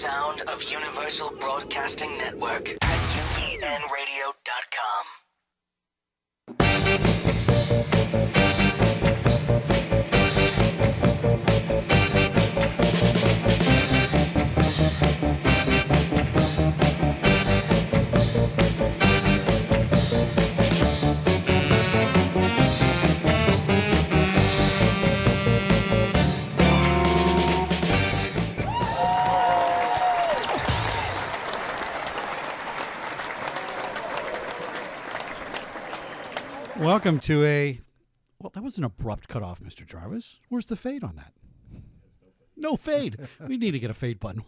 sound of Universal Broadcasting Network at UBNradio.com. Welcome to well, that was an abrupt cutoff, Mr. Jarvis. Where's the fade on that? No fade. We need to get a fade button.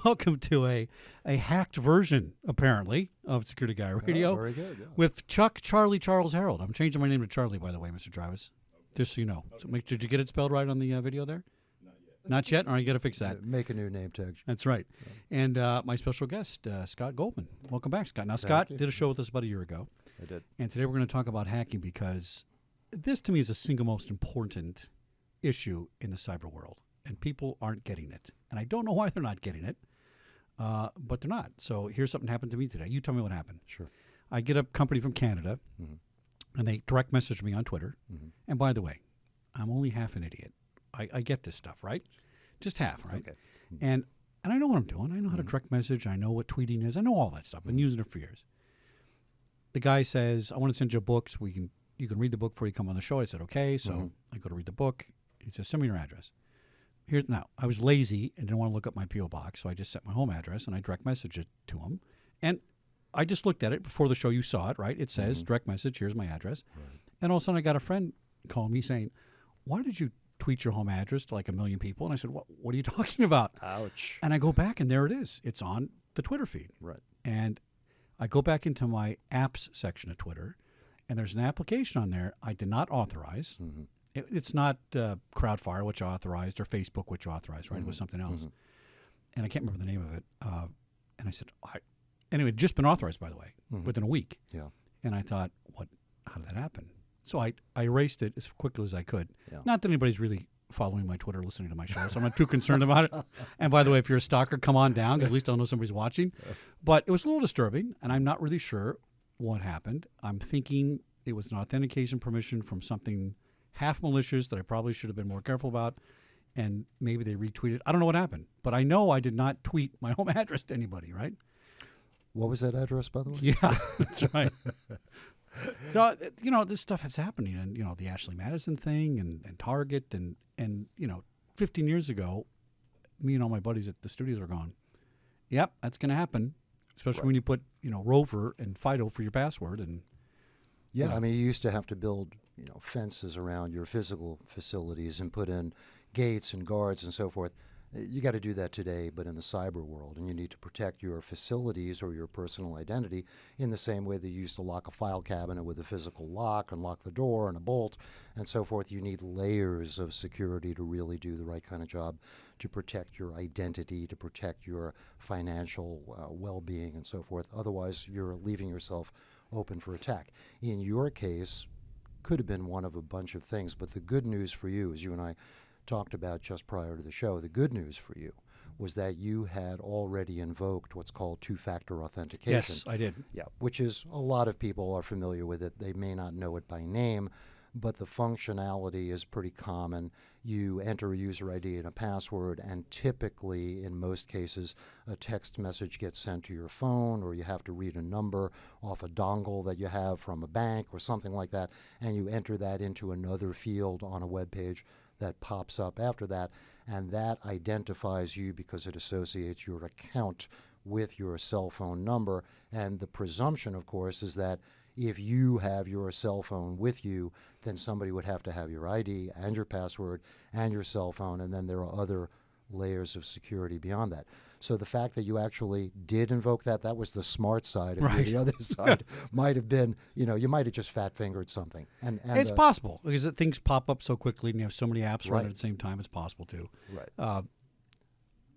Welcome to a hacked version, apparently, of Security Guy Radio. Oh, very good, yeah. With Chuck, Charlie, Charles, Harold. I'm changing my name to Charlie, by the way, Mr. Jarvis. Just so you know. So did you get it spelled right on the video there? Not yet? All right, you got to fix that. Make a new name tag. That's right. And my special guest, Scott Goldman. Welcome back, Scott. Now, Scott did a show with us about a year ago. I did. And today we're going to talk about hacking because this, to me, is the single most important issue in the cyber world. And people aren't getting it. And I don't know why they're not getting it, but they're not. So here's something happened to me today. You tell me what happened. Sure. I get a company from Canada, and they direct message me on Twitter. And by the way, I'm only half an idiot. I get this stuff, right? Just half, right? Okay. And I know what I'm doing. I know how to direct message. I know what tweeting is. I know all that stuff. I've been using it for years. The guy says, I want to send you books. You can read the book before you come on the show. I said, okay. So I go to read the book. He says, send me your address. Now, I was lazy and didn't want to look up my P.O. box, so I just set my home address and I direct message it to him. And I just looked at it before the show. You saw it, right? It says direct message, here's my address. Right. And all of a sudden I got a friend call me saying, why did you tweet your home address to like 1 million people? And I said, what are you talking about? Ouch. And I go back and there it is. It's on the Twitter feed. Right. And I go back into my apps section of Twitter, and there's an application on there I did not authorize. It's not Crowdfire, which I authorized, or Facebook, which I authorized, right? It was something else. And I can't remember the name of it. And I said, anyway, it had just been authorized, by the way, within a week. Yeah. And I thought, how did that happen? So I erased it as quickly as I could. Yeah. Not that anybody's really following my Twitter, listening to my show, so I'm not too concerned about it. And by the way, if you're a stalker, come on down, because at least I'll know somebody's watching. But it was a little disturbing, and I'm not really sure what happened. I'm thinking it was an authentication permission from something half malicious that I probably should have been more careful about, and maybe they retweeted. I don't know what happened, but I know I did not tweet my home address to anybody, right? What was that address, by the way? Yeah, that's right. So, this stuff is happening, and, the Ashley Madison thing and Target and 15 years ago, me and all my buddies at the studios are going, yep, that's going to happen, especially when you put, Rover and Fido for your password. And yeah, I mean, you used to have to build, fences around your physical facilities and put in gates and guards and so forth. You got to do that today, but in the cyber world, and you need to protect your facilities or your personal identity in the same way that you used to lock a file cabinet with a physical lock and lock the door and a bolt and so forth. You need layers of security to really do the right kind of job to protect your identity, to protect your financial well-being and so forth. Otherwise, you're leaving yourself open for attack. In your case, could have been one of a bunch of things, but the good news for you, as you and I talked about just prior to the show, the good news for you was that you had already invoked what's called two-factor authentication. Yes, I did. Yeah, which is a lot of people are familiar with it. They may not know it by name, but the functionality is pretty common. You enter a user ID and a password, and typically, in most cases, a text message gets sent to your phone, or you have to read a number off a dongle that you have from a bank or something like that, and you enter that into another field on a web page that pops up after that, and that identifies you because it associates your account with your cell phone number. And the presumption, of course, is that if you have your cell phone with you, then somebody would have to have your ID and your password and your cell phone, and then there are other layers of security beyond that. So the fact that you actually did invoke that was the smart side of it. The other side might have been, you might have just fat-fingered something. And it's possible, because things pop up so quickly and you have so many apps running at the same time, it's possible too. Right.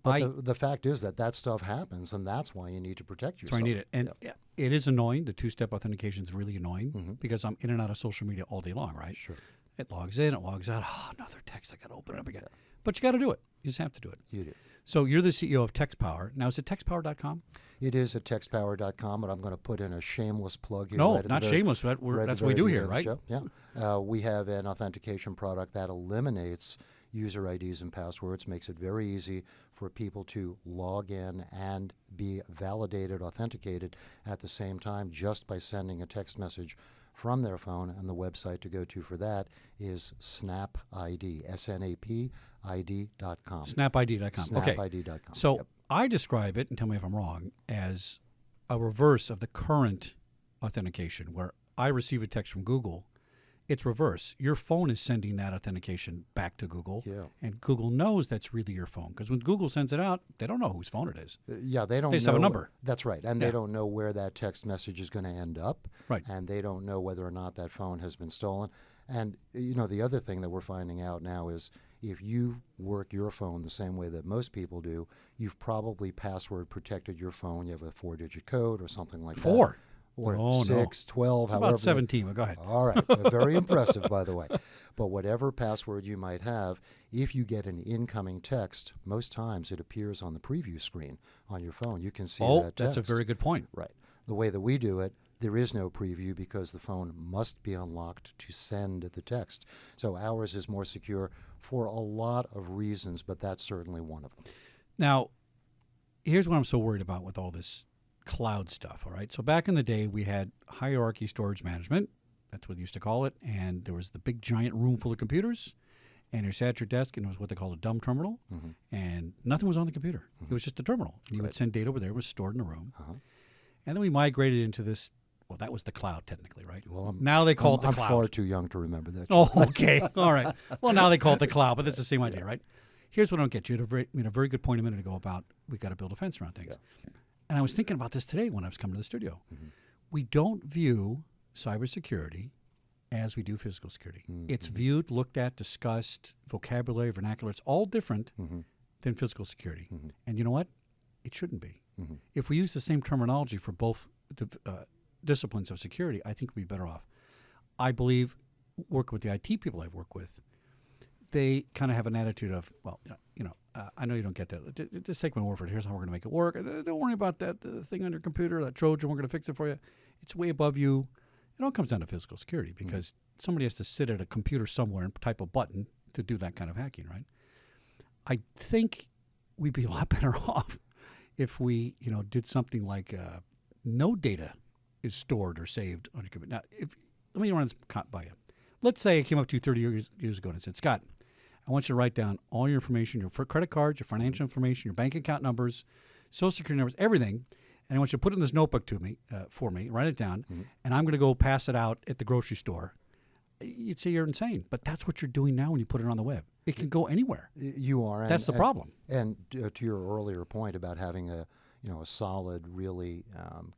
But the fact is that stuff happens, and that's why you need to protect yourself. That's why I need it. And it is annoying. The two-step authentication is really annoying because I'm in and out of social media all day long, right? Sure. It logs in, it logs out. Oh, another text I got to open up again. But you got to do it. You just have to do it. You do. So you're the CEO of TextPower. Now, is it textpower.com? It is at textpower.com, but I'm going to put in a shameless plug here. No, right not shameless. That's what we do here, right? Yeah. We have an authentication product that eliminates user IDs and passwords, makes it very easy for people to log in and be validated, authenticated at the same time just by sending a text message from their phone. And the website to go to for that is SnapID, SNAPID.com. SnapID.com. Okay. SnapID.com. So Yep. I describe it, and tell me if I'm wrong, as a reverse of the current authentication where I receive a text from Google. It's reverse. Your phone is sending that authentication back to Google, and Google knows that's really your phone. Because when Google sends it out, they don't know whose phone it is. Yeah, they don't. They just know, have a number. That's right, and they don't know where that text message is going to end up. Right. And they don't know whether or not that phone has been stolen. And the other thing that we're finding out now is if you work your phone the same way that most people do, you've probably password protected your phone. You have a 4-digit code or something like that. 4. Or 6, 12, It's however. about 17, but go ahead. All right. Very impressive, by the way. But whatever password you might have, if you get an incoming text, most times it appears on the preview screen on your phone. You can see that text. That's a very good point. Right. The way that we do it, there is no preview because the phone must be unlocked to send the text. So ours is more secure for a lot of reasons, but that's certainly one of them. Now, here's what I'm so worried about with all this cloud stuff, all right? So back in the day, we had hierarchy storage management. That's what they used to call it. And there was the big giant room full of computers. And you sat at your desk, and it was what they called a dumb terminal. Mm-hmm. And nothing was on the computer. It was just a terminal. And you would send data over there. It was stored in a room. And then we migrated into this. Well, that was the cloud, technically, right? Well, now they call it the I'm cloud. far too young to remember that. Oh, okay. All right. Well, now they call it the cloud, but that's the same idea, right? Here's what I don't get. You made a very good point a minute ago about we got to build a fence around things. Yeah. And I was thinking about this today when I was coming to the studio. We don't view cybersecurity as we do physical security. It's viewed, looked at, discussed, vocabulary, vernacular. It's all different than physical security. And you know what? It shouldn't be. If we use the same terminology for both disciplines of security, I think we'd be better off. I believe, working with the IT people I've worked with, they kind of have an attitude of, well, I know you don't get that. Just take my word for it. Here's how we're going to make it work. Don't worry about that thing on your computer, that Trojan. We're going to fix it for you. It's way above you. It all comes down to physical security because somebody has to sit at a computer somewhere and type a button to do that kind of hacking, right? I think we'd be a lot better off if we, did something like no data is stored or saved on your computer. Now, let me run this by you. Let's say I came up to you 30 years ago and I said, Scott, I want you to write down all your information, your credit cards, your financial information, your bank account numbers, social security numbers, everything. And I want you to put it in this notebook for me, write it down, and I'm going to go pass it out at the grocery store. You'd say you're insane, but that's what you're doing now when you put it on the web. It can go anywhere. You are. That's the problem. And to your earlier point about having a solid, really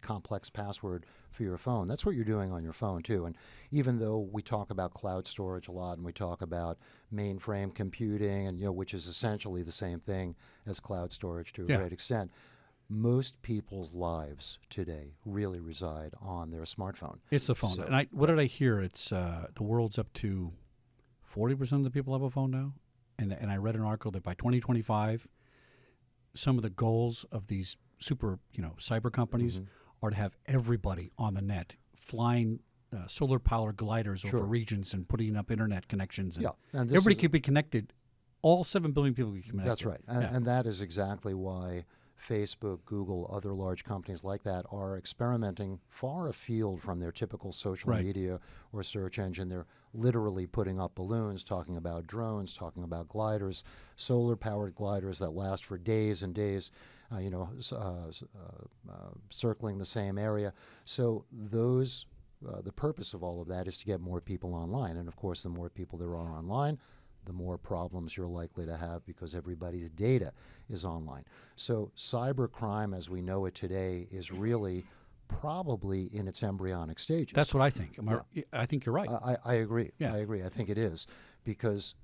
complex password for your phone. That's what you're doing on your phone, too. And even though we talk about cloud storage a lot and we talk about mainframe computing, and which is essentially the same thing as cloud storage to a great extent, most people's lives today really reside on their smartphone. It's the phone. So, and what did I hear? It's the world's up to 40% of the people have a phone now. And I read an article that by 2025, some of the goals of these super, cyber companies are to have everybody on the net flying solar power gliders over regions and putting up internet connections. And everybody could be connected. All 7 billion people could be connected. That's right. And that is exactly why Facebook, Google, other large companies like that are experimenting far afield from their typical social media or search engine. They're literally putting up balloons, talking about drones, talking about gliders, solar-powered gliders that last for days and days, circling the same area. So the purpose of all of that is to get more people online. And, of course, the more people there are online, the more problems you're likely to have because everybody's data is online. So cybercrime as we know it today is really probably in its embryonic stages. That's what I think. I think you're right. I agree. Yeah. I agree. I think it is because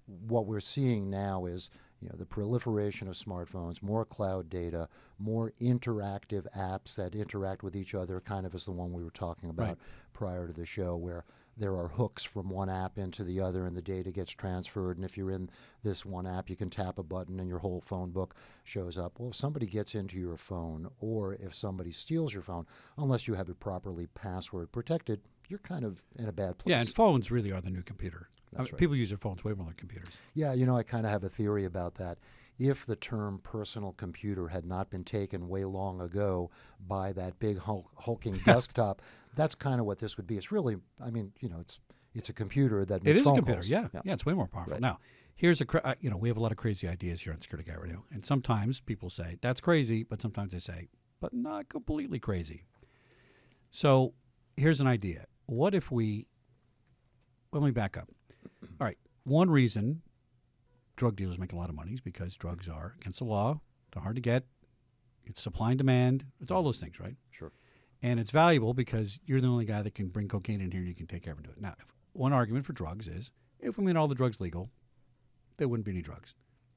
what we're seeing now is the proliferation of smartphones, more cloud data, more interactive apps that interact with each other, kind of as the one we were talking about prior to the show, where there are hooks from one app into the other and the data gets transferred. And if you're in this one app, you can tap a button and your whole phone book shows up. Well, if somebody gets into your phone or if somebody steals your phone, unless you have it properly password protected, you're kind of in a bad place. Yeah, and phones really are the new computer. That's right. People use their phones way more than computers. Yeah, you know, I kind of have a theory about that. If the term personal computer had not been taken way long ago by that big hulking desktop, that's kind of what this would be. It's really, I mean, you know, it's a computer that makes It is a phone computer, calls. yeah. It's way more powerful. Right. Now, here's we have a lot of crazy ideas here on Security Guy Radio, and sometimes people say, that's crazy, but sometimes they say, but not completely crazy. So here's an idea. What if let me back up. All right, one reason drug dealers make a lot of money is because drugs are against the law, they're hard to get, it's supply and demand, it's all those things, right? Sure. And it's valuable because you're the only guy that can bring cocaine in here and you can take care of it. Now, one argument for drugs is if we made all the drugs legal, there wouldn't be any drugs.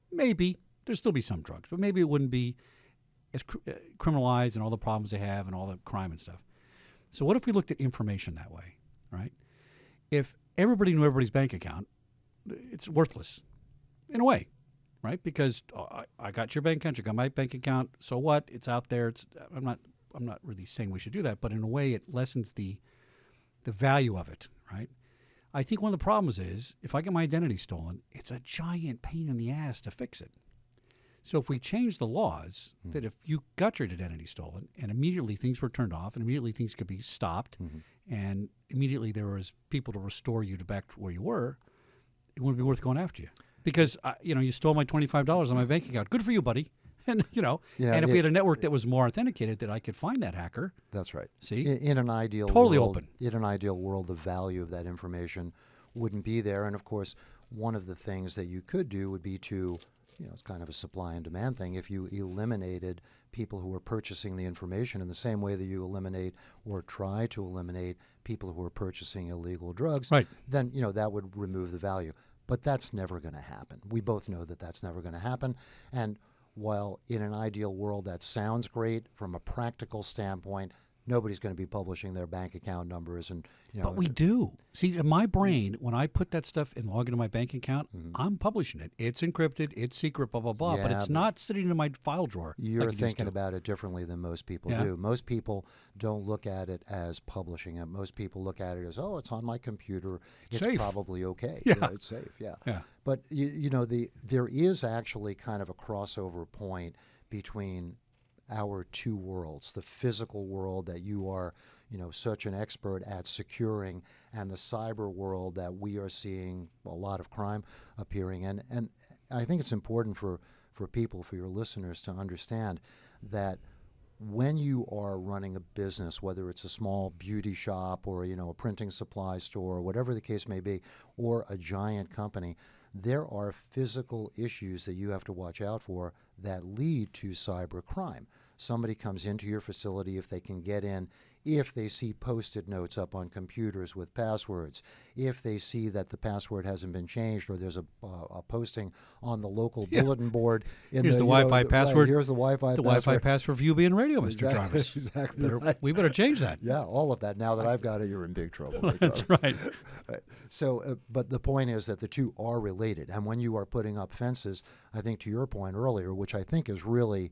Maybe. There'd still be some drugs, but maybe it wouldn't be as criminalized and all the problems they have and all the crime and stuff. So what if we looked at information that way, right? If everybody knew everybody's bank account, it's worthless in a way, right? Because I got your bank account, you got my bank account, so what? It's out there. I'm not really saying we should do that, but in a way it lessens the value of it, right? I think one of the problems is if I get my identity stolen, it's a giant pain in the ass to fix it. So if we change the laws that if you got your identity stolen and immediately things were turned off and immediately things could be stopped and immediately there was people to restore you to back to where you were, it wouldn't be worth going after you. Because, you stole my $25 on my bank account. Good for you, buddy. And, and if we had a network that was more authenticated that I could find that hacker. That's right. See? In an ideal totally world, open. In an ideal world, the value of that information wouldn't be there. And, of course, one of the things that you could do would be to, it's kind of a supply and demand thing. If you eliminated people who are purchasing the information in the same way that you eliminate or try to eliminate people who are purchasing illegal drugs, right. then, that would remove the value. But that's never going to happen. We both know that that's never going to happen. And while in an ideal world that sounds great from a practical standpoint, nobody's going to be publishing their bank account numbers. But we do. See, in my brain, when I put that stuff and log into my bank account, I'm publishing it. It's encrypted, it's secret, blah, blah, blah, but it's not sitting in my file drawer. You're thinking about it differently than most people do. Most people don't look at it as publishing it. Most people look at it as, it's on my computer. It's safe. Probably okay. Yeah. It's safe, yeah. But, there is actually kind of a crossover point between our two worlds, the physical world that you are, such an expert at securing, and the cyber world that we are seeing a lot of crime appearing in. And I think it's important for people, for your listeners to understand that when you are running a business, whether it's a small beauty shop or, a printing supply store, or whatever the case may be, or a giant company, there are physical issues that you have to watch out for that lead to cyber crime. Somebody comes into your facility, if they can get in, if they see Post-it notes up on computers with passwords, if they see that the password hasn't been changed or there's a posting on the local bulletin board. Here's the Wi-Fi password. Here's the Wi-Fi password. The Wi-Fi password for you being radio, Mr. Jarvis. Exactly. Right. We better change that. Yeah, all of that. Now that I've got it, you're in big trouble. That's right. So, but the point is that the two are related. And when you are putting up fences, I think to your point earlier, which I think is really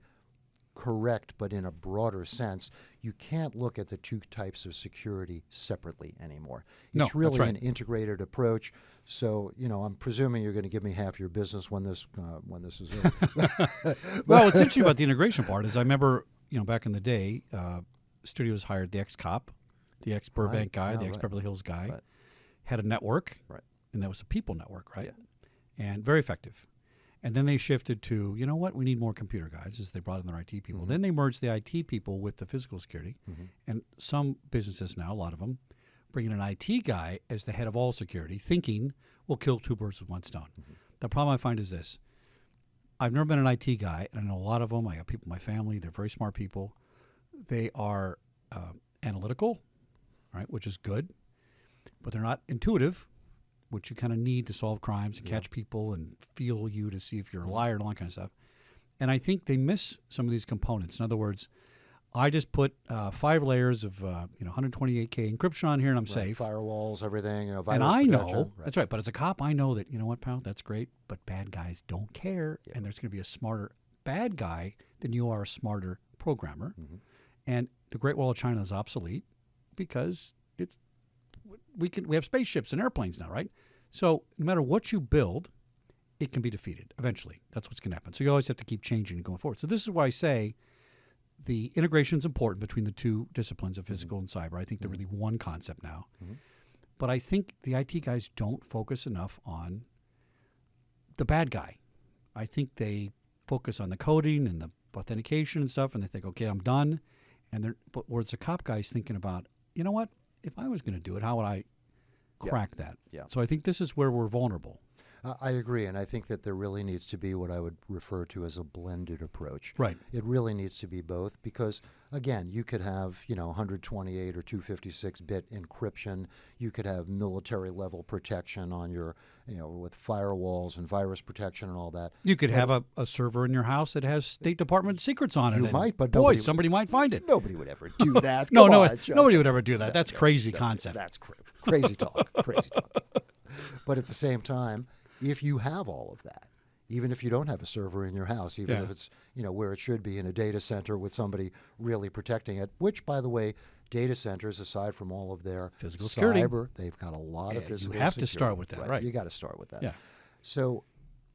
correct, but in a broader sense, you can't look at the two types of security separately anymore. It's really an integrated approach. So, I'm presuming you're going to give me half your business when this is over. Well, what's interesting about the integration part is I remember, back in the day, studios hired the ex-cop, the ex-Burbank guy, the ex-Beverly Hills guy, had a network, and that was a people network, right? Yeah. And very effective. And then they shifted to, we need more computer guys, as they brought in their IT people. Then they merged the IT people with the physical security. And some businesses now, a lot of them, bring in an IT guy as the head of all security, thinking we'll kill two birds with one stone. The problem I find is this. I've never been an IT guy, and I know a lot of them. I got people in my family. They're very smart people. They are analytical, right, which is good, but they're not intuitive, which you kind of need to solve crimes and catch people and feel you to see if you're a liar and all that kind of stuff. And I think they miss some of these components. In other words, I just put 5 layers of 128K encryption on here, and I'm safe. Firewalls, everything. Virus and I protection. know that's right. But as a cop, I know that pal, that's great. But bad guys don't care, and there's going to be a smarter bad guy than you are a smarter programmer. Mm-hmm. And the Great Wall of China is obsolete because we have spaceships and airplanes now, right? So no matter what you build, it can be defeated eventually. That's what's going to happen. So you always have to keep changing and going forward. So this is why I say the integration is important between the two disciplines of physical and cyber. I think they're really one concept now. Mm-hmm. But I think the IT guys don't focus enough on the bad guy. I think they focus on the coding and the authentication and stuff, and they think, okay, I'm done. But whereas the cop guy's thinking about, you know what? If I was going to do it, how would I crack that? Yeah. So I think this is where we're vulnerable. I agree, and I think that there really needs to be what I would refer to as a blended approach. Right. It really needs to be both because, again, you could have 128 or 256-bit encryption. You could have military-level protection on your, with firewalls and virus protection and all that. You could have a server in your house that has State Department secrets on it. You might, but somebody might find it. Nobody would ever do that. Nobody would ever do that. That's crazy concept. That's crazy talk. Crazy talk. But at the same time, if you have all of that, even if you don't have a server in your house, even if it's where it should be in a data center with somebody really protecting it, which, by the way, data centers, aside from all of their physical security, they've got a lot of physical security. You have to start with that, right? You got to start with that. Yeah. So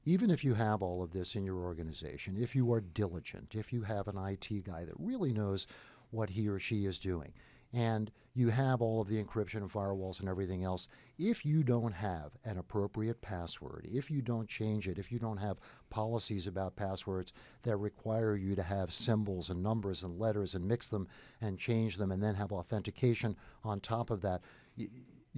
even if you have all of this in your organization, if you are diligent, if you have an IT guy that really knows what he or she is doing, and you have all of the encryption and firewalls and everything else, if you don't have an appropriate password, if you don't change it, if you don't have policies about passwords that require you to have symbols and numbers and letters and mix them and change them and then have authentication on top of that,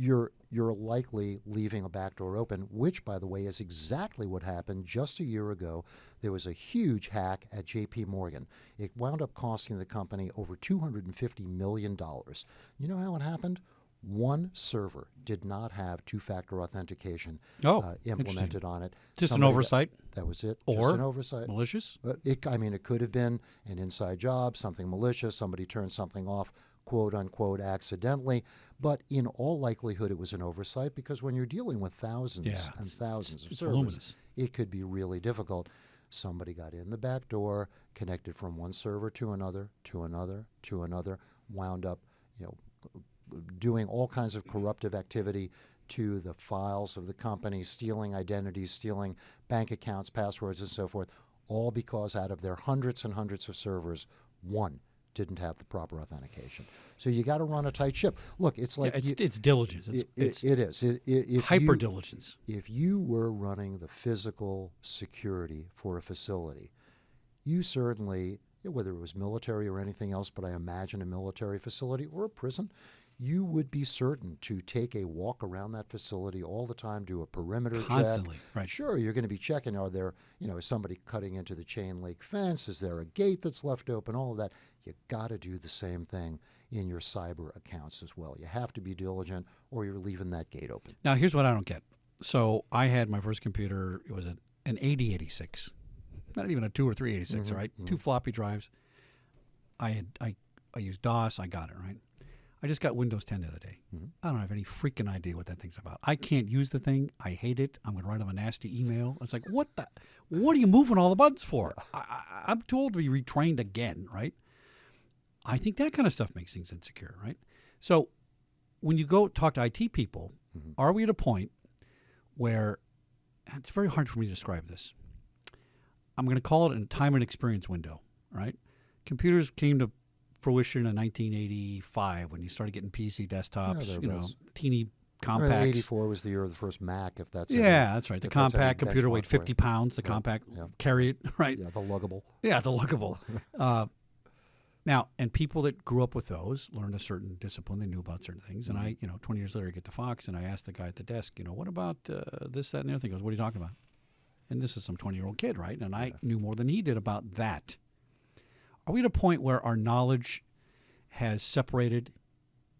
you're likely leaving a backdoor open, which, by the way, is exactly what happened just a year ago. There was a huge hack at J.P. Morgan. It wound up costing the company over $250 million. You know how it happened? One server did not have two-factor authentication implemented on it. Just an oversight? That was it. Or just an oversight. Malicious? It could have been an inside job, something malicious, somebody turned something off, quote unquote, accidentally, but in all likelihood it was an oversight because when you're dealing with thousands and thousands of servers, it could be really difficult. Somebody got in the back door, connected from one server to another, wound up, doing all kinds of corruptive activity to the files of the company, stealing identities, stealing bank accounts, passwords, and so forth, all because out of their hundreds and hundreds of servers, one didn't have the proper authentication. So you got to run a tight ship. Look, it's like it's diligence. It is hyper diligence. If you were running the physical security for a facility, you certainly, whether it was military or anything else, but I imagine a military facility or a prison, you would be certain to take a walk around that facility all the time, do a perimeter constantly, check. Right. Sure, you're going to be checking, are there, is somebody cutting into the chain link fence? Is there a gate that's left open? All of that. You got to do the same thing in your cyber accounts as well. You have to be diligent or you're leaving that gate open. Now, here's what I don't get. So I had my first computer, it was an 8086. Not even a 2 or 386, right? 2 floppy drives. I used DOS, I got it, right? I just got Windows 10 the other day. I don't have any freaking idea what that thing's about. I can't use the thing. I hate it. I'm going to write them a nasty email. It's like, what are you moving all the buttons for? I'm too old to be retrained again, right? I think that kind of stuff makes things insecure, right? So when you go talk to IT people, are we at a point where it's very hard for me to describe this. I'm going to call it a time and experience window, right? Computers came to fruition in 1985 when you started getting PC desktops, teeny compacts. 84 was the year of the first Mac, if that's that's right. The compact computer weighed 50 pounds. The compact carried, right? Yeah, the luggable. Yeah, the luggable. Now, and people that grew up with those learned a certain discipline. They knew about certain things. And I, 20 years later, I get to Fox, and I asked the guy at the desk, what about this, that, and the other thing? He goes, what are you talking about? And this is some 20-year-old kid, right? And I knew more than he did about that. Are we at a point where our knowledge has separated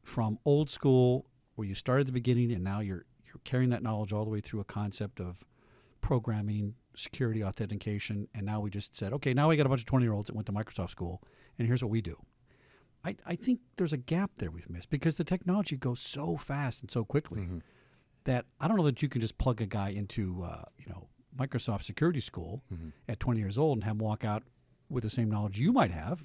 from old school, where you started at the beginning and now you're carrying that knowledge all the way through a concept of programming, security, authentication, and now we just said, okay, now we got a bunch of 20-year-olds that went to Microsoft school, and here's what we do. I think there's a gap there we've missed because the technology goes so fast and so quickly that I don't know that you can just plug a guy into Microsoft security school at 20 years old and have him walk out with the same knowledge you might have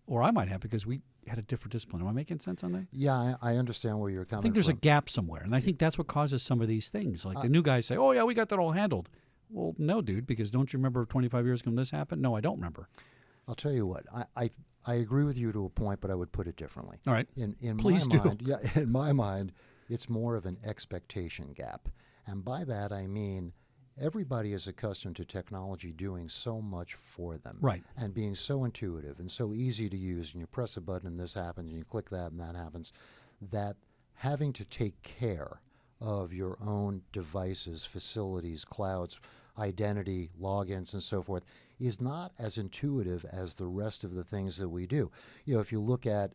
or I might have because we had a different discipline. Am I making sense on that? Yeah, I understand where you're coming from. I think there's a gap somewhere, and I think that's what causes some of these things. Like the new guys say, oh, yeah, we got that all handled. Well, no, dude, because don't you remember 25 years ago when this happened? No, I don't remember. I'll tell you what. I agree with you to a point, but I would put it differently. All right. In Please my do. mind, in my mind, it's more of an expectation gap. And by that, I mean everybody is accustomed to technology doing so much for them. Right. And being so intuitive and so easy to use. And you press a button and this happens, and you click that and that happens, that having to take care of your own devices, facilities, clouds, identity, logins, and so forth is not as intuitive as the rest of the things that we do. If you look at,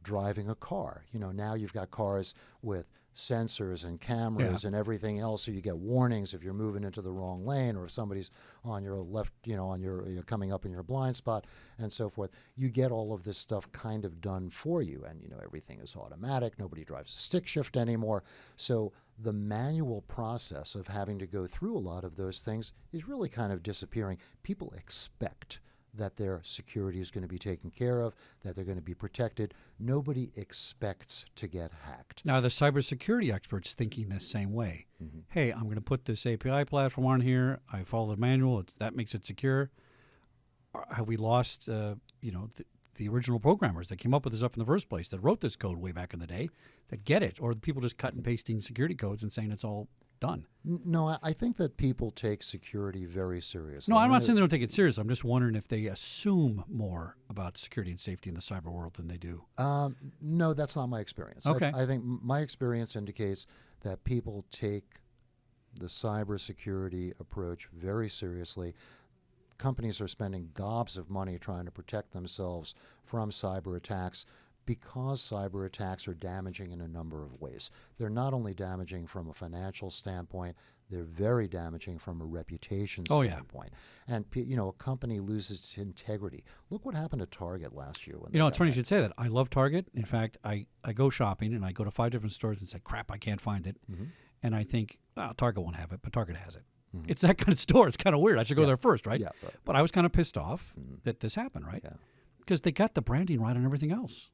driving a car, now you've got cars with sensors and cameras and everything else, so you get warnings if you're moving into the wrong lane or if somebody's on your left, you're coming up in your blind spot and so forth. You get all of this stuff kind of done for you, and everything is automatic. Nobody drives a stick shift anymore. So the manual process of having to go through a lot of those things is really kind of disappearing. People expect that their security is going to be taken care of, that they're going to be protected. Nobody expects to get hacked. Now, the cybersecurity experts thinking the same way. Hey, I'm going to put this API platform on here. I follow the manual. That makes it secure. Have we lost, the original programmers that came up with this stuff in the first place, that wrote this code way back in the day, that get it? Or people just cut and pasting security codes and saying it's all done? No, I think that people take security very seriously. No, I'm not saying they don't take it seriously. I'm just wondering if they assume more about security and safety in the cyber world than they do. No, that's not my experience. Okay. I think my experience indicates that people take the cybersecurity approach very seriously. Companies are spending gobs of money trying to protect themselves from cyber attacks because cyber attacks are damaging in a number of ways. They're not only damaging from a financial standpoint, they're very damaging from a reputation standpoint. And a company loses its integrity. Look what happened to Target last year. It's funny you should say that. I love Target. In fact, I go shopping and I go to 5 different stores and say, crap, I can't find it. And I think, Target won't have it, but Target has it. It's that kind of store. It's kind of weird. I should go there first, right? Yeah, right. But I was kind of pissed off that this happened, right? Yeah. Because they got the branding right on everything else.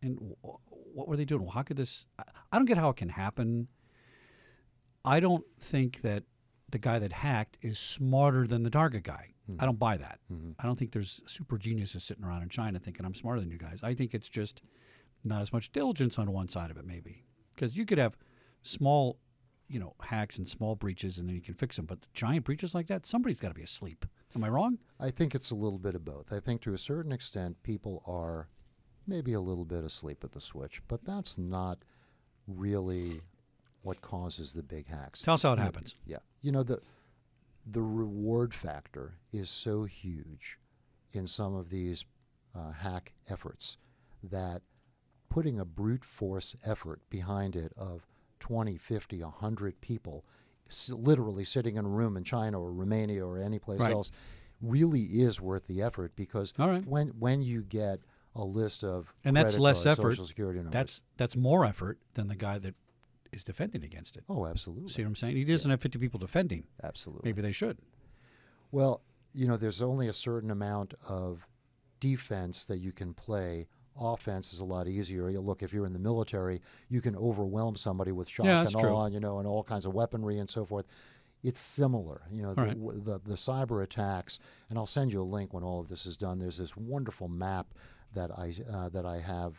And what were they doing? Well, how could this? I don't get how it can happen. I don't think that the guy that hacked is smarter than the Target guy. I don't buy that. I don't think there's super geniuses sitting around in China thinking I'm smarter than you guys. I think it's just not as much diligence on one side of it, maybe. Because you could have small, hacks and small breaches, and then you can fix them. But giant breaches like that, somebody's got to be asleep. Am I wrong? I think it's a little bit of both. I think to a certain extent, people are maybe a little bit asleep at the switch, but that's not really what causes the big hacks. Tell us how it happens. Yeah. The reward factor is so huge in some of these hack efforts that putting a brute force effort behind it of 20, 50, 100 people literally sitting in a room in China or Romania or any place else really is worth the effort, because when you get a list of and that's less cards, effort. Social Security numbers. That's more effort than the guy that is defending against it. Oh, absolutely. See what I'm saying? He doesn't have 50 people defending. Absolutely. Maybe they should. Well, there's only a certain amount of defense that you can play. Offense is a lot easier. Look, if you're in the military, you can overwhelm somebody with shock and awe, and all kinds of weaponry and so forth. It's similar, the cyber attacks, and I'll send you a link when all of this is done. There's this wonderful map that I have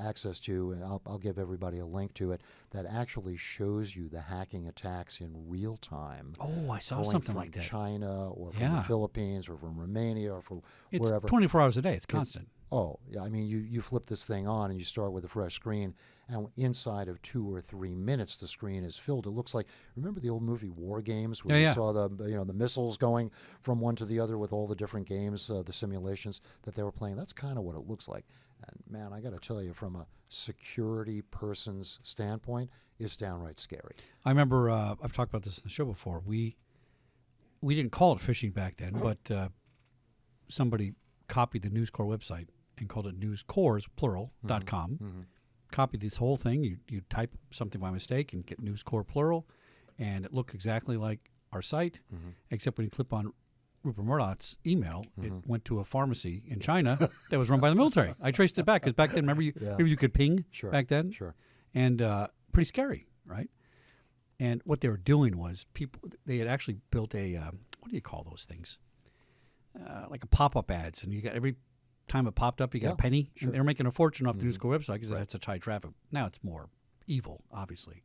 access to, and I'll give everybody a link to it, that actually shows you the hacking attacks in real time. Oh, I saw something like that. China or from the Philippines or from Romania or from wherever. It's 24 hours a day. It's constant. I mean, you flip this thing on and you start with a fresh screen, and inside of 2 or 3 minutes, the screen is filled. It looks like, remember the old movie War Games, where you saw the missiles going from one to the other with all the different games, the simulations that they were playing. That's kind of what it looks like. And man, I got to tell you, from a security person's standpoint, it's downright scary. I remember I've talked about this in the show before. We didn't call it phishing back then, but somebody copied the News Corps website and called it newscores, plural, .com. Copied this whole thing. You type something by mistake and get newscore, plural, and it looked exactly like our site, except when you click on Rupert Murdoch's email, it went to a pharmacy in China that was run by the military. I traced it back because back then, remember you could ping back then? Sure. And pretty scary, right? And what they were doing was they had actually built a, what do you call those things? Like a pop-up ads. And you got every time it popped up, you got a penny. Sure. And they were making a fortune off the News Corps website because it had such high traffic. Now it's more evil, obviously.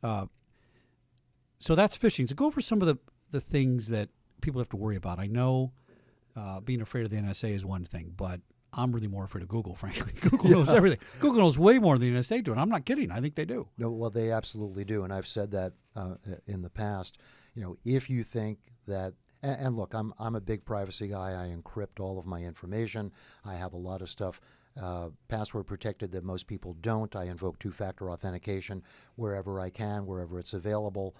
So that's phishing. So go over some of the things that people have to worry about. I know being afraid of the NSA is one thing, but I'm really more afraid of Google, frankly. Google knows everything. Google knows way more than the NSA do, and I'm not kidding. I think they do. No, well, they absolutely do, and I've said that in the past. If you think that, and look, I'm a big privacy guy. I encrypt all of my information. I have a lot of stuff password protected that most people don't. I invoke two-factor authentication wherever I can, wherever it's available.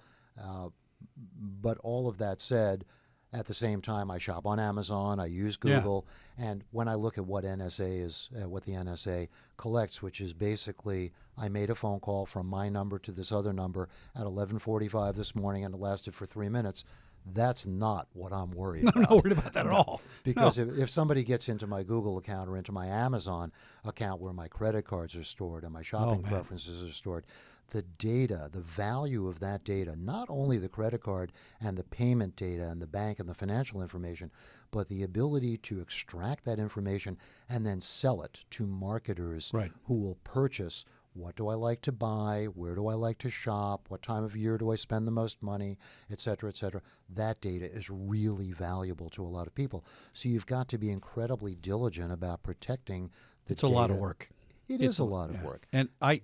But all of that said, at the same time, I shop on Amazon. I use Google, and when I look at what NSA is, what the NSA collects, which is basically, I made a phone call from my number to this other number at 11:45 this morning, and it lasted for 3 minutes. That's not what I'm worried about. I'm not worried about that at all. Because if somebody gets into my Google account or into my Amazon account where my credit cards are stored and my shopping preferences are stored, the data, the value of that data, not only the credit card and the payment data and the bank and the financial information, but the ability to extract that information and then sell it to marketers who will purchase. What do I like to buy? Where do I like to shop? What time of year do I spend the most money? Et cetera, et cetera. That data is really valuable to a lot of people. So you've got to be incredibly diligent about protecting the It's data. a lot of work. It is a lot of work. And I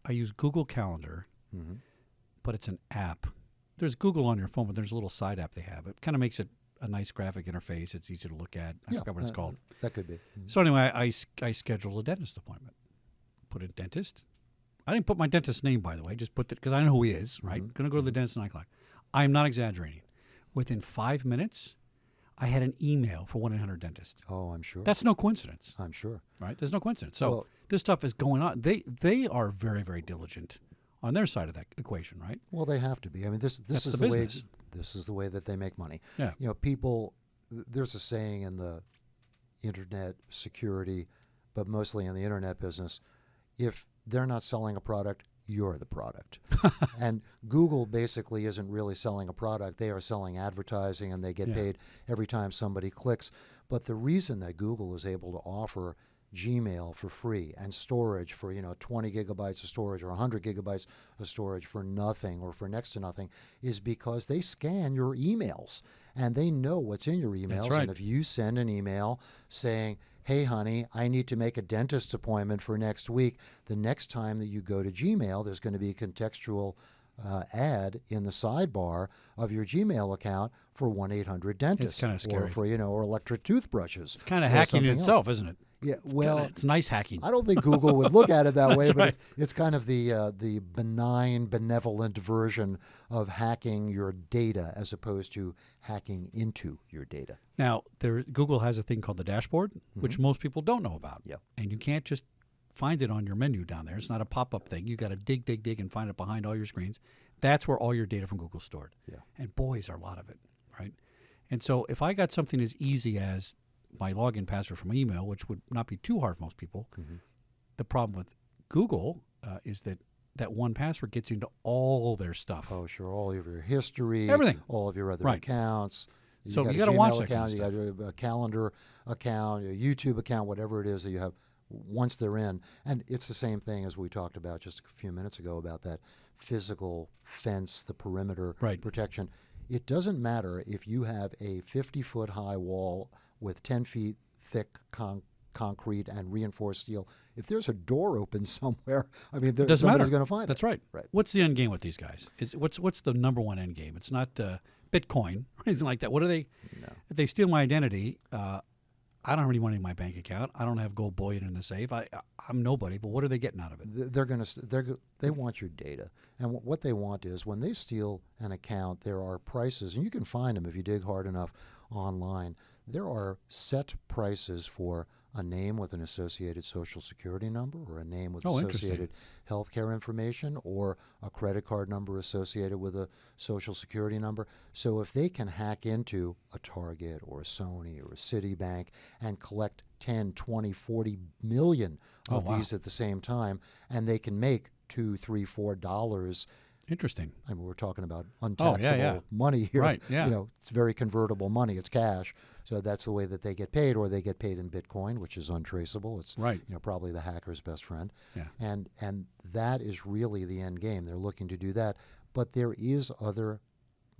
use Google Calendar, but it's an app. There's Google on your phone, but there's a little side app they have. It kind of makes it a nice graphic interface. It's easy to look at. I forgot what it's called. That could be. So anyway, I scheduled a dentist appointment. Put in dentist. I didn't put my dentist's name, by the way. Just put it because I know who he is, right? Going to go to the dentist at 9 o'clock. I'm not exaggerating. Within 5 minutes, I had an email for 1-800-DENTIST. Oh, I'm sure. That's no coincidence. I'm sure. Right? There's no coincidence. So this stuff is going on. They are very, very diligent on their side of that equation, right? Well, they have to be. I mean, this is the way. This is the way that they make money. Yeah. People. There's a saying in the internet security, but mostly in the internet business. If they're not selling a product, you're the product. And Google basically isn't really selling a product. They are selling advertising, and they get paid every time somebody clicks. But the reason that Google is able to offer Gmail for free and storage for 20 gigabytes of storage or 100 gigabytes of storage for nothing or for next to nothing is because they scan your emails and they know what's in your emails. That's right. And if you send an email saying, hey, honey, I need to make a dentist appointment for next week, the next time that you go to Gmail, there's going to be a contextual ad in the sidebar of your Gmail account for 1-800-DENTIST. It's kind of scary. Or for, or electric toothbrushes. It's kind of hacking in itself, isn't it? Yeah, it's nice hacking. I don't think Google would look at it that way, but right. it's kind of the benign, benevolent version of hacking your data as opposed to hacking into your data. Now, Google has a thing called the dashboard, which most people don't know about. Yeah. And you can't just find it on your menu down there. It's not a pop-up thing. You got to dig, and find it behind all your screens. That's where all your data from Google's stored. Yeah. And boy, is there a lot of it, right? And so if I got something as easy as my login password from email, which would not be too hard for most people, the problem with Google is that one password gets into all their stuff. Oh, sure. All of your history. Everything. All of your other accounts. So you got to watch that kind of You stuff. got a calendar account, a YouTube account, whatever it is that you have once they're in. And it's the same thing as we talked about just a few minutes ago about that physical fence, the perimeter protection. It doesn't matter if you have a 50-foot high wall with 10 feet thick concrete and reinforced steel. If there's a door open somewhere, I mean, somebody's going to find it. That's right. What's the end game with these guys? What's the number one end game? It's not Bitcoin or anything like that. What are they? No. If they steal my identity, I don't have any money in my bank account. I don't have gold bullion in the safe. I'm nobody. But what are they getting out of it? They want your data, and what they want is when they steal an account, there are prices, and you can find them if you dig hard enough online, there are set prices for a name with an associated social security number, or a name with associated healthcare information, or a credit card number associated with a social security number. So if they can hack into a Target or a Sony or a Citibank and collect 10, 20, 40 million of these at the same time, and they can make $2, $3, $4. Interesting. I mean, we're talking about untaxable money here. Right, yeah. You know, it's very convertible money. It's cash. So that's the way that they get paid, or they get paid in Bitcoin, which is untraceable. It's probably the hacker's best friend. Yeah. And that is really the end game. They're looking to do that. But there is other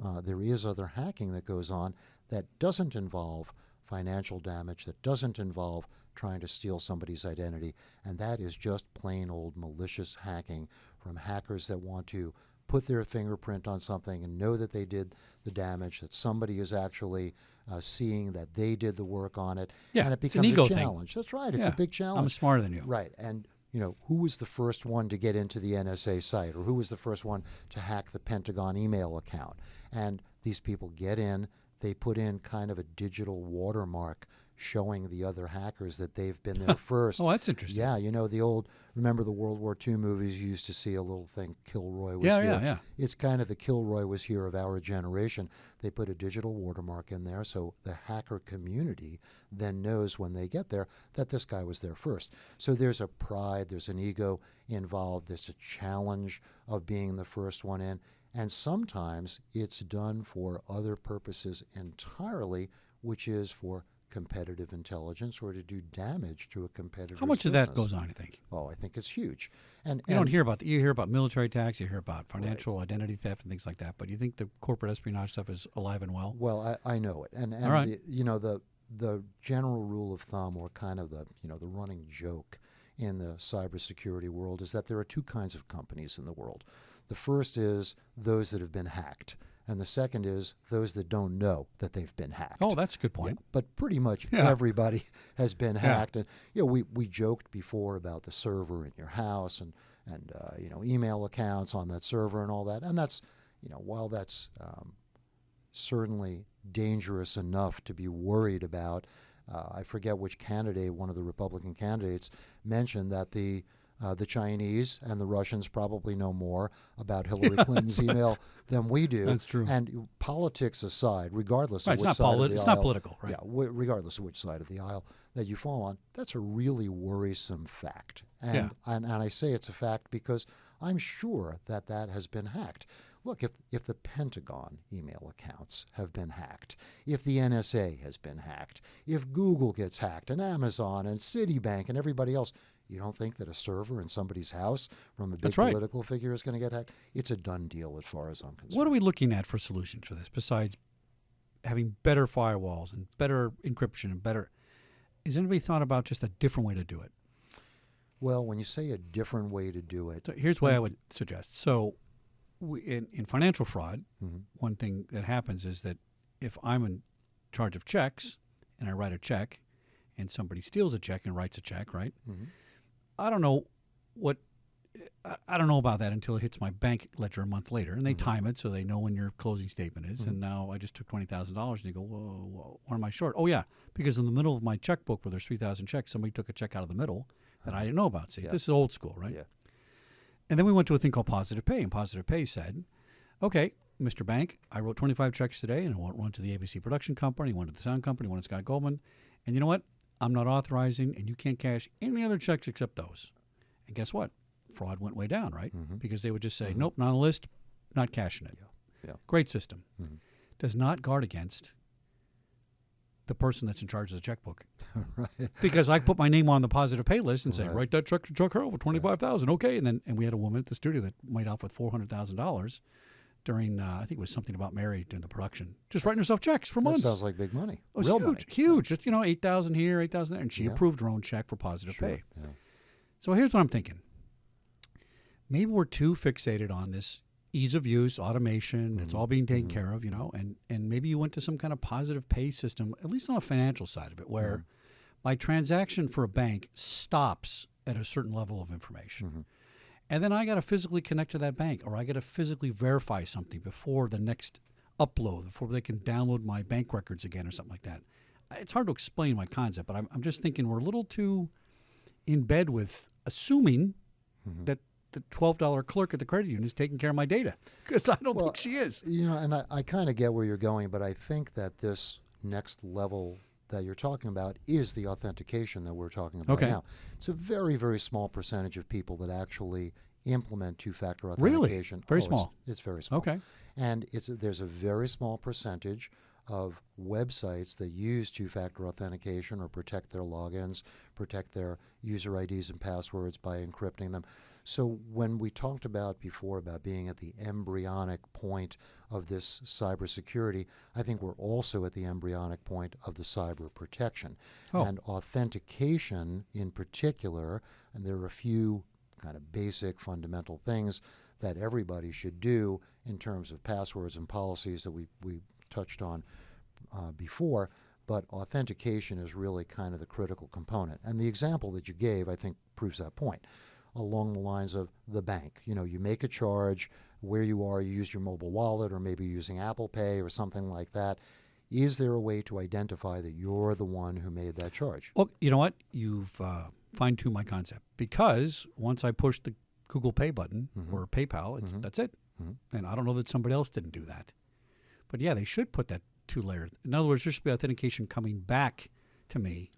hacking that goes on that doesn't involve financial damage, that doesn't involve trying to steal somebody's identity, and that is just plain old malicious hacking from hackers that want to put their fingerprint on something and know that they did the damage, that somebody is actually seeing that they did the work on it, and it becomes an ego a challenge. Thing. That's right. It's a big challenge. I'm smarter than you. Right. And who was the first one to get into the NSA site, or who was the first one to hack the Pentagon email account? And these people get in, they put in kind of a digital watermark showing the other hackers that they've been there first. Oh, that's interesting. Yeah, remember the World War II movies, you used to see a little thing, Kilroy was here. Yeah. It's kind of the Kilroy was here of our generation. They put a digital watermark in there so the hacker community then knows when they get there that this guy was there first. So there's a pride, there's an ego involved, there's a challenge of being the first one in. And sometimes it's done for other purposes entirely, which is for competitive intelligence or to do damage to a competitor's How much of that goes on, you think? Oh, I think it's huge. And you don't hear about you hear about military attacks, you hear about financial identity theft and things like that, but you think the corporate espionage stuff is alive and well? Well, I know it. And all right. the general rule of thumb, or kind of the running joke in the cybersecurity world, is that there are two kinds of companies in the world. The first is those that have been hacked, and the second is those that don't know that they've been hacked. Oh, that's a good point. Yeah, but pretty much everybody has been hacked. And we joked before about the server in your house and email accounts on that server and all that. And that's while that's certainly dangerous enough to be worried about. I forget which candidate, one of the Republican candidates, mentioned that the Chinese and the Russians probably know more about Hillary Clinton's email than we do. That's true. And politics aside, regardless of which side of the aisle, it's not political, right? Yeah, regardless of which side of the aisle that you fall on, that's a really worrisome fact. And I say it's a fact because I'm sure that has been hacked. Look, if the Pentagon email accounts have been hacked, if the NSA has been hacked, if Google gets hacked, and Amazon and Citibank and everybody else, you don't think that a server in somebody's house from a big political figure is going to get hacked? It's a done deal as far as I'm concerned. What are we looking at for solutions for this besides having better firewalls and better encryption and better? Has anybody thought about just a different way to do it? Well, when you say a different way to do it, so here's what I would suggest. So in financial fraud, one thing that happens is that if I'm in charge of checks and I write a check and somebody steals a check and writes a check, right? Mm-hmm. I don't know about that until it hits my bank ledger a month later, and they time it so they know when your closing statement is. And now I just took $20,000, and you go, whoa, what am I short? Oh yeah, because in the middle of my checkbook where there's 3,000 checks, somebody took a check out of the middle that I didn't know about. See, this is old school, right? Yeah. And then we went to a thing called Positive Pay, and Positive Pay said, okay, Mr. Bank, I wrote 25 checks today, and I want one to the ABC production company, one to the sound company, one to Scott Goldman, and you know what? I'm not authorizing, and you can't cash any other checks except those. And guess what? Fraud went way down, right? Because they would just say, nope, not on the list, not cashing it. Yeah. Great system. Does not guard against the person that's in charge of the checkbook. Right. Because I put my name on the Positive Pay list and say, write that check to Chuck Harrell for $25,000. Okay. And we had a woman at the studio that made off with $400,000 during, I think it was something about Mary during the production, just writing herself checks for months. That sounds like big money. It was huge. Just, 8,000 here, 8,000 there. And she approved her own check for Positive Pay. Yeah. So here's what I'm thinking. Maybe we're too fixated on this ease of use, automation, it's all being taken care of, and maybe you went to some kind of Positive Pay system, at least on the financial side of it, where my transaction for a bank stops at a certain level of information. And then I got to physically connect to that bank, or I got to physically verify something before the next upload, before they can download my bank records again or something like that. It's hard to explain my concept, but I'm just thinking we're a little too in bed with assuming that the $12 clerk at the credit union is taking care of my data, because I don't think she is. And I kind of get where you're going, but I think that this next level that you're talking about is the authentication that we're talking about now. It's a very, very small percentage of people that actually implement two-factor authentication. Really? Very small. It's very small. Okay. And there's a very small percentage of websites that use two-factor authentication or protect their logins, protect their user IDs and passwords by encrypting them. So when we talked about before about being at the embryonic point of this cybersecurity, I think we're also at the embryonic point of the cyber protection. And authentication in particular, and there are a few kind of basic fundamental things that everybody should do in terms of passwords and policies that we touched on before, but authentication is really kind of the critical component. And the example that you gave, I think, proves that point. Along the lines of the bank, you make a charge where you are, you use your mobile wallet or maybe using Apple Pay or something like that. Is there a way to identify that you're the one who made that charge? Well, you know what? You've fine-tuned my concept, because once I push the Google Pay button or PayPal, that's it. And I don't know that somebody else didn't do that. But yeah, they should put that two-layer. In other words, there should be authentication coming back to me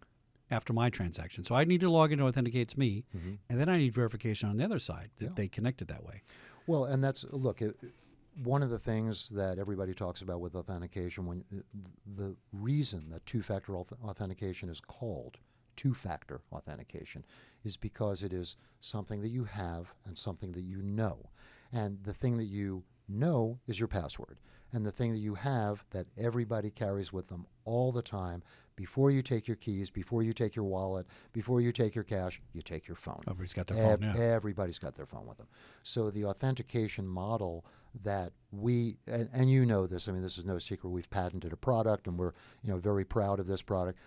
after my transaction. So I need to log in to authenticate it's me, and then I need verification on the other side that they connected that way. Well, and one of the things that everybody talks about with authentication, the reason that two-factor authentication is called two-factor authentication is because it is something that you have and something that you know. And the thing that you know is your password. And the thing that you have that everybody carries with them all the time, before you take your keys, before you take your wallet, before you take your cash, you take your phone. Everybody's got their phone now. Everybody's got their phone with them. So the authentication model that and you know this, I mean, this is no secret, we've patented a product and we're very proud of this product.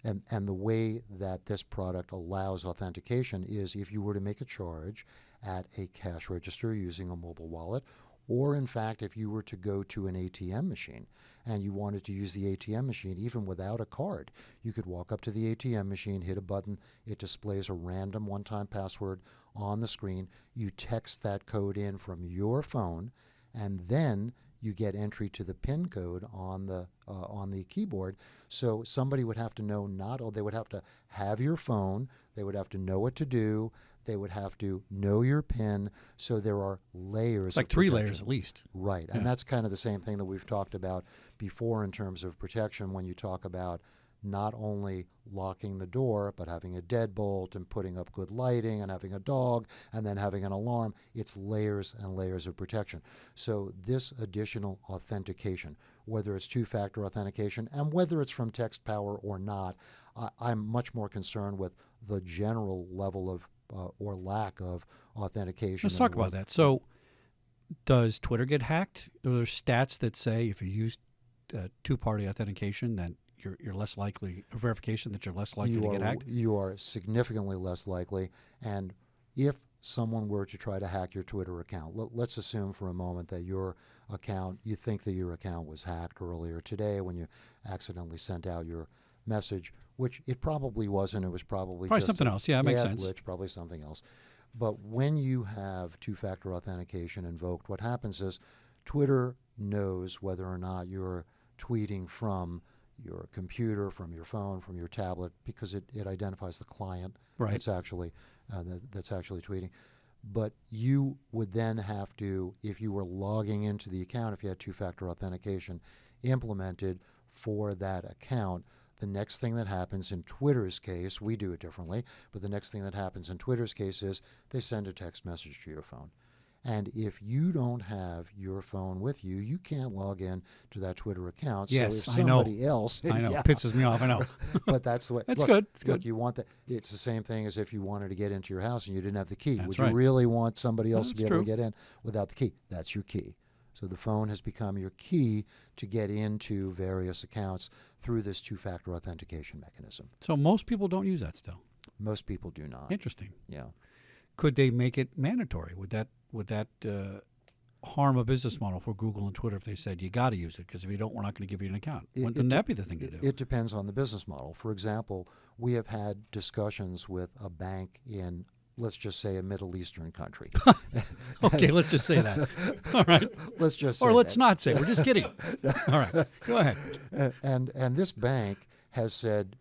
And the way that this product allows authentication is if you were to make a charge at a cash register using a mobile wallet, or in fact, if you were to go to an ATM machine and you wanted to use the ATM machine even without a card, you could walk up to the ATM machine, hit a button, it displays a random one-time password on the screen. You text that code in from your phone, and then you get entry to the PIN code on the keyboard. So somebody would have to know they would have to have your phone, they would have to know what to do, they would have to know your PIN. So there are layers. It's like 3 layers at least. Right. And that's kind of the same thing that we've talked about before in terms of protection when you talk about not only locking the door, but having a deadbolt and putting up good lighting and having a dog and then having an alarm. It's layers and layers of protection. So this additional authentication, whether it's two-factor authentication and whether it's from text power or not, I'm much more concerned with the general level of or lack of authentication. Let's talk about that. So does Twitter get hacked? Are there stats that say if you use two-party authentication, then you're less likely, verification that you're less likely to get hacked? You are significantly less likely. And if someone were to try to hack your Twitter account, let's assume for a moment that your account, you think that your account was hacked earlier today when you accidentally sent out your message, which it probably wasn't. It was probably just something else. Yeah, that makes sense. Glitch, probably something else. But when you have two-factor authentication invoked, what happens is Twitter knows whether or not you're tweeting from your computer, from your phone, from your tablet, because it identifies the client that's actually tweeting. But you would then have to, if you were logging into the account, if you had two-factor authentication implemented for that account, the next thing that happens in Twitter's case, we do it differently, but the next thing that happens in Twitter's case is they send a text message to your phone. And if you don't have your phone with you, you can't log in to that Twitter account. Yes, so if somebody else, I know. It pisses me off. I know. But that's the way. That's good. It's good. Look, you want that. It's the same thing as if you wanted to get into your house and you didn't have the key. That's Would right. you really want somebody else to be able true. to get in without the key? That's your key. So the phone has become your key to get into various accounts through this two-factor authentication mechanism. So most people don't use that still. Most people do not. Interesting. Yeah. Could they make it mandatory? Would that harm a business model for Google and Twitter if they said you got to use it because if you don't, we're not going to give you an account? Wouldn't that be the thing to do? It depends on the business model. For example, we have had discussions with a bank in, let's just say, a Middle Eastern country. Okay, let's just say that. All right. Let's just say or let's that. not say. We're just kidding. All right, go ahead. And this bank has said,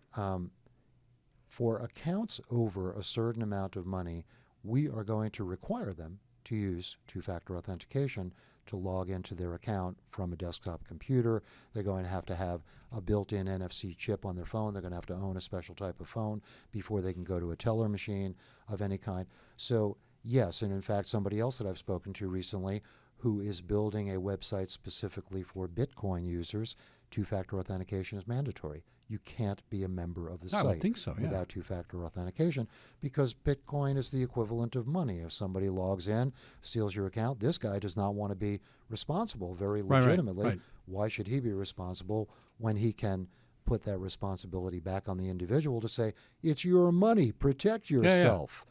for accounts over a certain amount of money, we are going to require them to use two-factor authentication to log into their account from a desktop computer. They're going to have a built-in NFC chip on their phone. They're going to have to own a special type of phone before they can go to a teller machine of any kind. So yes, and in fact, somebody else that I've spoken to recently who is building a website specifically for Bitcoin users, two-factor authentication is mandatory. You can't be a member of the I site would think so, yeah. without two-factor authentication because Bitcoin is the equivalent of money. If somebody logs in, steals your account, this guy does not want to be responsible very legitimately. Right. Why should he be responsible when he can put that responsibility back on the individual to say, it's your money, protect yourself?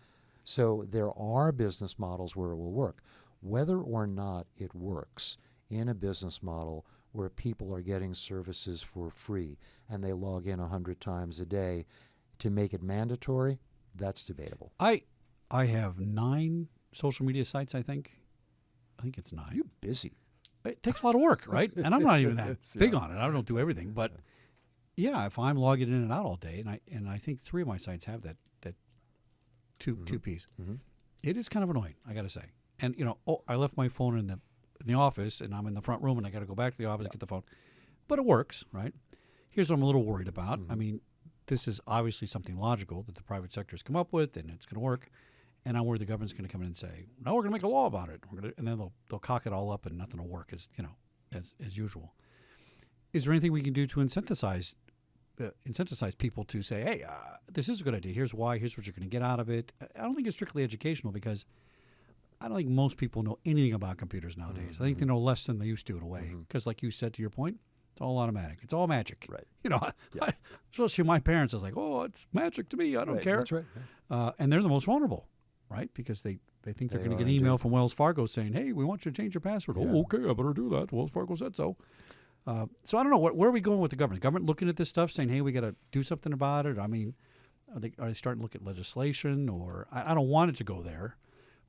So there are business models where it will work. Whether or not it works in a business model where people are getting services for free and they log in 100 times a day to make it mandatory, that's debatable. I have 9 social media sites, I think. I think it's 9. You're busy. It takes a lot of work, right? And I'm not even that big on it. I don't do everything. But yeah, if I'm logging in and out all day, and I think 3 of my sites have that two piece, it is kind of annoying, I got to say. And, I left my phone in the office, and I'm in the front room, and I got to go back to the office and get the phone. But it works, right? Here's what I'm a little worried about. I mean, this is obviously something logical that the private sector has come up with, and it's going to work. And I'm worried the government's going to come in and say, "No, we're going to make a law about it." And then they'll cock it all up, and nothing will work as usual. Is there anything we can do to incentivize people to say, "Hey, this is a good idea. Here's why. Here's what you're going to get out of it." I don't think it's strictly educational because I don't think most people know anything about computers nowadays. I think they know less than they used to in a way. Because like you said, to your point, it's all automatic. It's all magic. Right. Especially my parents, I was like, "Oh, it's magic to me. I don't care." That's right. And they're the most vulnerable, right? Because they think they're going to get an email from Wells Fargo saying, "Hey, we want you to change your password." Yeah. "Oh, okay, I better do that. Wells Fargo said so." So I don't know. Where are we going with the government? The government looking at this stuff saying, "Hey, we got to do something about it." I mean, are they starting to look at legislation? Or I don't want it to go there,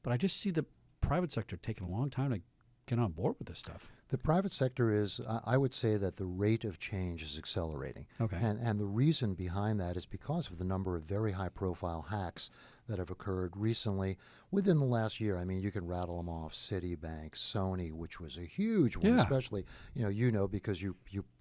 but I just see the private sector taking a long time to get on board with this stuff. The private sector is, I would say that the rate of change is accelerating. Okay. And the reason behind that is because of the number of very high-profile hacks that have occurred recently within the last year. I mean, you can rattle them off: Citibank, Sony, which was a huge one, especially, because you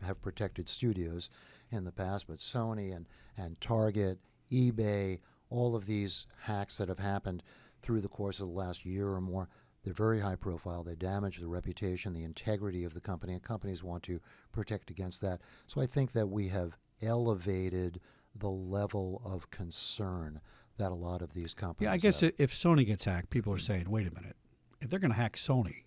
have protected studios in the past, but Sony and Target, eBay, all of these hacks that have happened through the course of the last year or more, they're very high profile. They damage the reputation, the integrity of the company, and companies want to protect against that. So I think that we have elevated the level of concern that a lot of these companies Yeah, I guess have. if Sony gets hacked, people are saying, "Wait a minute, if they're going to hack Sony,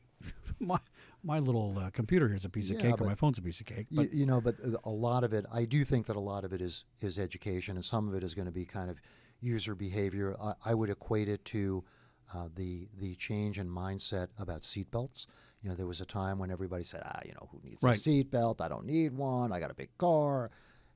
my little computer here is a piece of cake, or my phone's a piece of cake." But, but a lot of it, I do think that a lot of it is education, and some of it is going to be kind of user behavior. I would equate it to the change in mindset about seatbelts. There was a time when everybody said, who needs a seatbelt? I don't need one. I got a big car.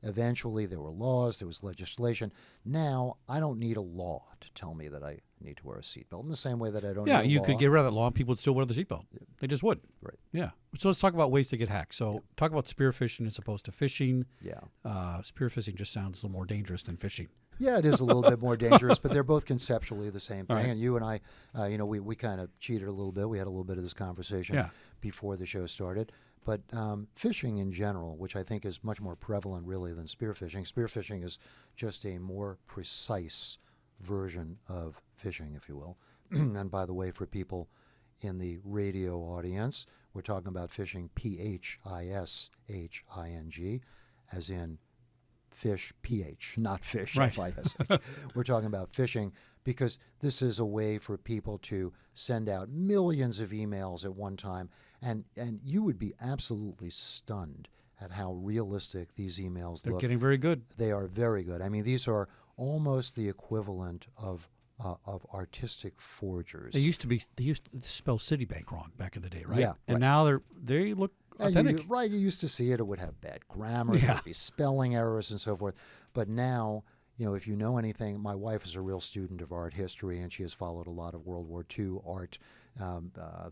Eventually, there were laws. There was legislation. Now, I don't need a law to tell me that I need to wear a seatbelt in the same way that I don't need a law. Yeah, you could get rid of that law and people would still wear the seatbelt. They just would. Right. Yeah. So let's talk about ways to get hacked. So talk about spear phishing as opposed to phishing. Yeah. Spear phishing just sounds a little more dangerous than phishing. Yeah, it is a little bit more dangerous, but they're both conceptually the same thing. Right. And you and I, we kind of cheated a little bit. We had a little bit of this conversation before the show started. But phishing in general, which I think is much more prevalent really than spear phishing. Spear phishing is just a more precise version of phishing, if you will. And by the way, for people in the radio audience, we're talking about phishing, P-H-I-S-H-I-N-G, as in fish, P-H, not fish, right. F-I-S-H. We're talking about phishing because this is a way for people to send out millions of emails at one time, and you would be absolutely stunned at how realistic these emails look. They're getting very good. They are very good. I mean, these are almost the equivalent of of artistic forgers. They used to spell Citibank wrong back in the day, right? Yeah, And right. now they look authentic. You used to see it. It would have bad grammar. Yeah. There would be spelling errors and so forth. But now, if you know anything, my wife is a real student of art history, and she has followed a lot of World War II art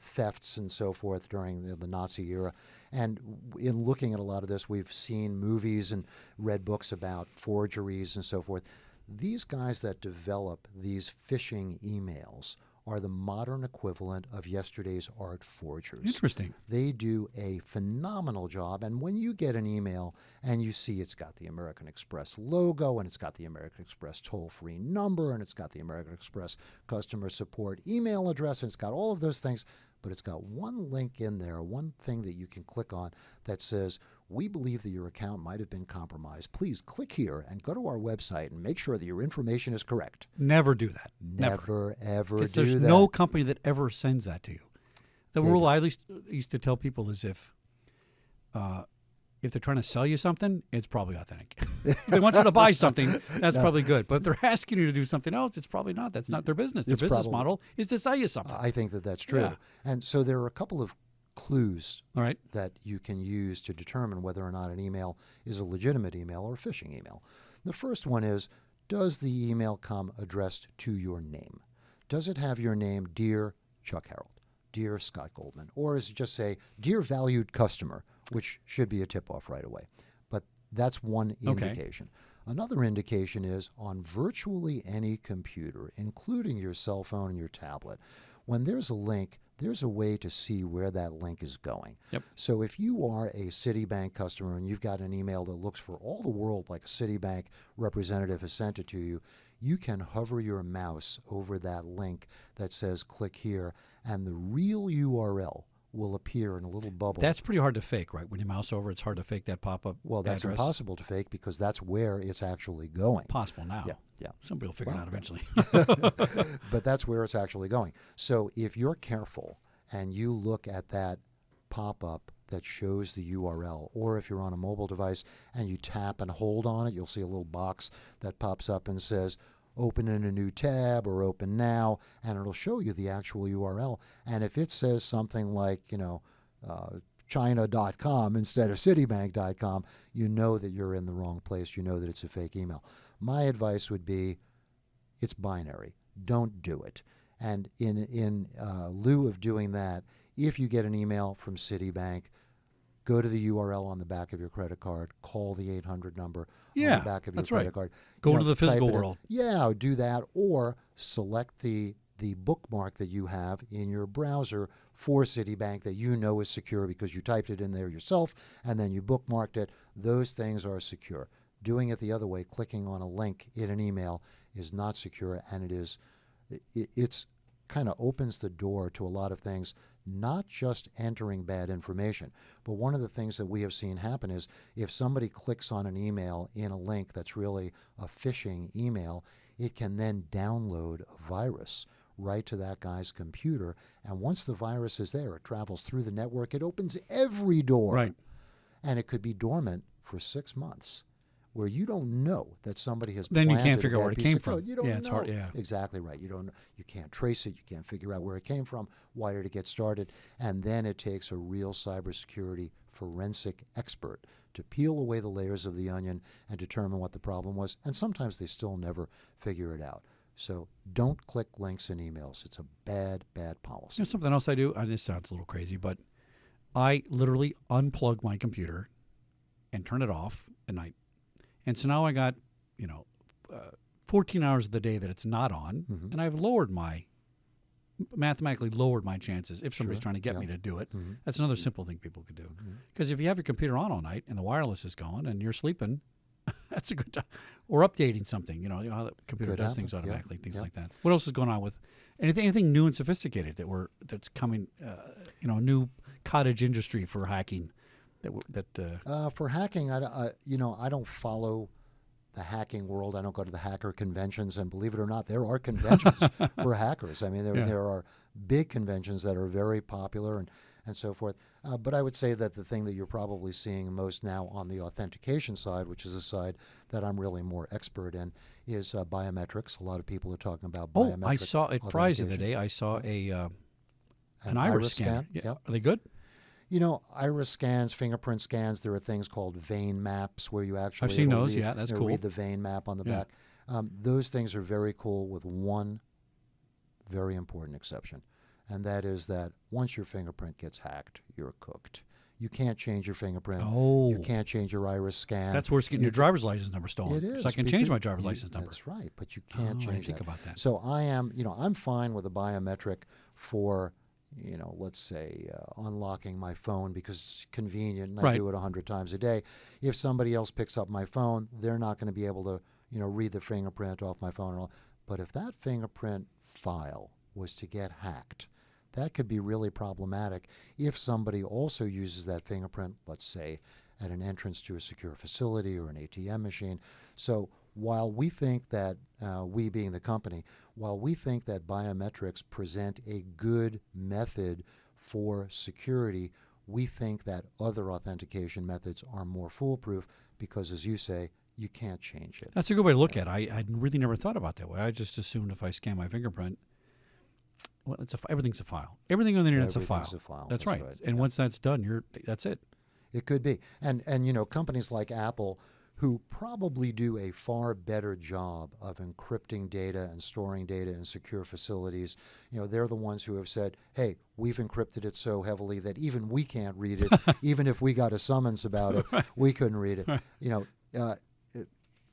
thefts and so forth during the Nazi era. And in looking at a lot of this, we've seen movies and read books about forgeries and so forth. These guys that develop these phishing emails are the modern equivalent of yesterday's art forgers. Interesting. They do a phenomenal job. And when you get an email and you see it's got the American Express logo, and it's got the American Express toll-free number, and it's got the American Express customer support email address, and it's got all of those things, but it's got one link in there, one thing that you can click on that says, we believe that your account might have been compromised. Please click here and go to our website and make sure that your information is correct. Never do that. Never, ever do that. There's no company that ever sends that to you. The rule I at least used to tell people is if they're trying to sell you something, it's probably authentic. If they want you to buy something, that's probably good. But if they're asking you to do something else, it's probably not. That's not their business. Their business model is to sell you something. I think that that's true. Yeah. And so there are a couple of clues All right. that you can use to determine whether or not an email is a legitimate email or a phishing email. The first one is, does the email come addressed to your name? Does it have your name, Dear Chuck Harold, Dear Scott Goldman, or does it just say, Dear Valued Customer, which should be a tip-off right away? But that's one indication. Another indication is on virtually any computer, including your cell phone and your tablet, when there's a link, there's a way to see where that link is going. Yep. So if you are a Citibank customer and you've got an email that looks for all the world like a Citibank representative has sent it to you, you can hover your mouse over that link that says click here, and the real URL will appear in a little bubble. That's pretty hard to fake, right? When you mouse over, it's hard to fake that pop-up Well, that's address. impossible to fake because that's where it's actually going. Possible now. Yeah. Somebody will figure it out eventually. But that's where it's actually going. So if you're careful and you look at that pop-up that shows the URL, or if you're on a mobile device and you tap and hold on it, you'll see a little box that pops up and says, open in a new tab or open now, and it'll show you the actual URL. And if it says something like, China.com instead of Citibank.com, you know that you're in the wrong place. You know that it's a fake email. My advice would be, it's binary. Don't do it. And in lieu of doing that, if you get an email from Citibank, go to the URL on the back of your credit card, call the 800 number on the back of your credit card. Go to the type physical it in. world. Yeah, do that, or select the bookmark that you have in your browser for Citibank that you know is secure because you typed it in there yourself and then you bookmarked it. Those things are secure. Doing it the other way, clicking on a link in an email, is not secure, and it's kind of opens the door to a lot of things, not just entering bad information. But one of the things that we have seen happen is if somebody clicks on an email in a link that's really a phishing email, it can then download a virus right to that guy's computer. And once the virus is there, it travels through the network. It opens every door. Right. And it could be dormant for 6 months, where you don't know that somebody has Then you planted can't figure a out where bad it piece came of code. from. You don't Yeah, know. it's hard, yeah. Exactly right. You can't trace it. You can't figure out where it came from. Why did it get started? And then it takes a real cybersecurity forensic expert to peel away the layers of the onion and determine what the problem was. And sometimes they still never figure it out. So don't click links in emails. It's a bad, bad policy. You know something else I do? This sounds a little crazy, but I literally unplug my computer and turn it off at night. And so now I got, 14 hours of the day that it's not on, and I've mathematically lowered my chances if somebody's trying to get me to do it. That's another simple thing people could do. Because if you have your computer on all night and the wireless is going and you're sleeping, that's a good time. Or updating something, you know how the computer Could does happen. things automatically, things Yeah. like that. What else is going on with anything new and sophisticated that's coming? A new cottage industry for hacking. For hacking, I don't follow the hacking world. I don't go to the hacker conventions, and believe it or not, there are conventions for hackers. I mean, there are big conventions that are very popular, and so forth. But I would say that the thing that you're probably seeing most now on the authentication side, which is a side that I'm really more expert in, is biometrics. A lot of people are talking about biometrics. I saw at Fry's the other day. I saw an iris scanner. Yeah. Yep. Are they good? You know, iris scans, fingerprint scans, there are things called vein maps where you actually I've seen it'll those, read, yeah, that's it'll cool. read the vein map on the Yeah. back. Those things are very cool with one very important exception, and that is that once your fingerprint gets hacked, you're cooked. You can't change your fingerprint. Oh. You can't change your iris scan. That's worse than getting your driver's license number stolen. It is. So I can change because my driver's license number. That's right, but you can't I didn't change think that. about that. So I'm fine with a biometric for, let's say unlocking my phone because it's convenient and I Right. do it 100 times a day. If somebody else picks up my phone, they're not going to be able to, read the fingerprint off my phone and all. But if that fingerprint file was to get hacked, that could be really problematic if somebody also uses that fingerprint, let's say, at an entrance to a secure facility or an ATM machine. So while we think that, we being the company, while we think that biometrics present a good method for security, we think that other authentication methods are more foolproof because, as you say, you can't change it. That's a good way to look at it. I'd really never thought about that way. I just assumed if I scan my fingerprint, well, everything's a file. Everything on the internet's a file. Everything's a file. That's right. And Yeah. once that's done, that's it. It could be. And companies like Apple, who probably do a far better job of encrypting data and storing data in secure facilities, they're the ones who have said, hey, we've encrypted it so heavily that even we can't read it. Even if we got a summons about it, we couldn't read it.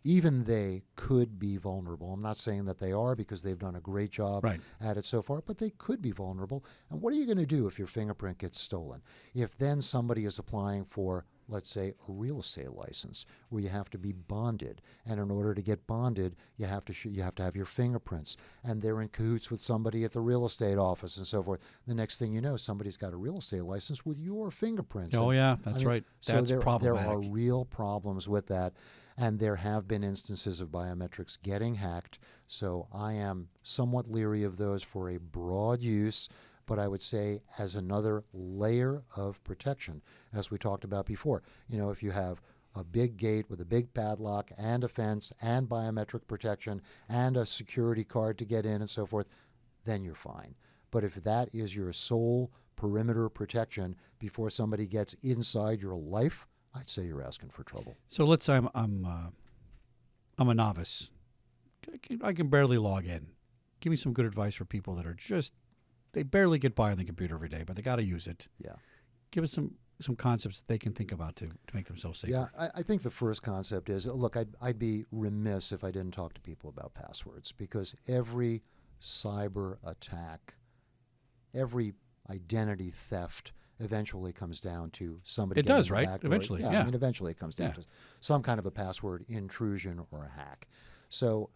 Even they could be vulnerable. I'm not saying that they are because they've done a great job Right. at it so far, but they could be vulnerable. And what are you going to do if your fingerprint gets stolen? If then somebody is applying for, let's say, a real estate license where you have to be bonded, and in order to get bonded, you have to have your fingerprints, and they're in cahoots with somebody at the real estate office and so forth. The next thing you know, somebody's got a real estate license with your fingerprints. Oh, And, yeah, that's right. So That's there problematic. are real problems with that. And there have been instances of biometrics getting hacked. So I am somewhat leery of those for a broad use, but I would say as another layer of protection, as we talked about before. If you have a big gate with a big padlock and a fence and biometric protection and a security card to get in and so forth, then you're fine. But if that is your sole perimeter protection before somebody gets inside your life, I'd say you're asking for trouble. So let's say I'm a novice. I can barely log in. Give me some good advice for people that are they barely get by on the computer every day, but they got to use it. Yeah. Give us some concepts that they can think about to make themselves safer. Yeah, I think the first concept is, look, I'd be remiss if I didn't talk to people about passwords, because every cyber attack, every identity theft eventually comes down to somebody. It does, getting right? the back door. Eventually, yeah. yeah. I mean, eventually it comes down Yeah. to some kind of a password intrusion or a hack. So,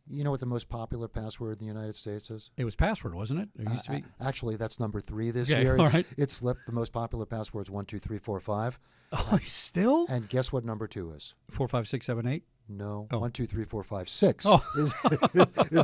you know what the most popular password in the United States is? It was password, wasn't it? It used to be. Actually, that's number 3 this Okay, year. all right. It slipped. The most popular password is 1, 2, 3, 4, 5. Oh, still? And guess what number 2 is? 4, 5, 6, 7, 8. No, Oh. 1, 2, 3, 4, 5, 6 Oh. is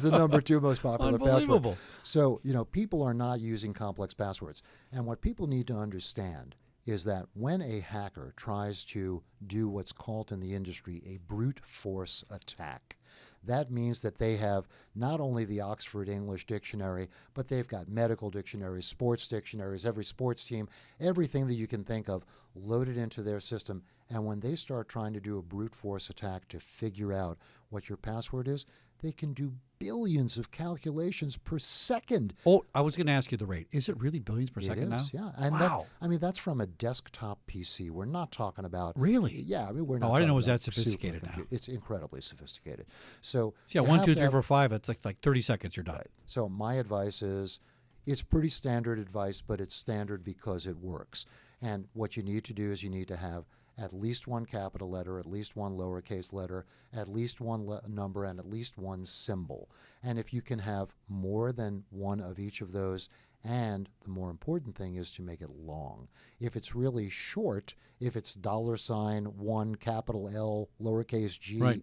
the number 2 most popular Unbelievable. password. So, people are not using complex passwords. And what people need to understand is that when a hacker tries to do what's called in the industry a brute force attack, that means that they have not only the Oxford English Dictionary, but they've got medical dictionaries, sports dictionaries, every sports team, everything that you can think of loaded into their system. And when they start trying to do a brute force attack to figure out what your password is, they can do billions of calculations per second. Oh, I was going to ask you the rate. Is it really billions per It second is, now? yeah. And wow. that's from a desktop PC. We're not talking about Really? Yeah, I mean we're not. Oh, I didn't know it talking was that about sophisticated supercomputer. now. It's incredibly sophisticated. So Yeah, you 1, have 2, to 3, have- 4, 5. It's like 30 seconds. You're done. Right. So my advice is, it's pretty standard advice, but it's standard because it works. And what you need to do is you need to have at least one capital letter, at least one lowercase letter, at least one number, and at least one symbol. And if you can have more than one of each of those, and the more important thing is to make it long. If it's really short, if it's $1, capital L, lowercase g, Right.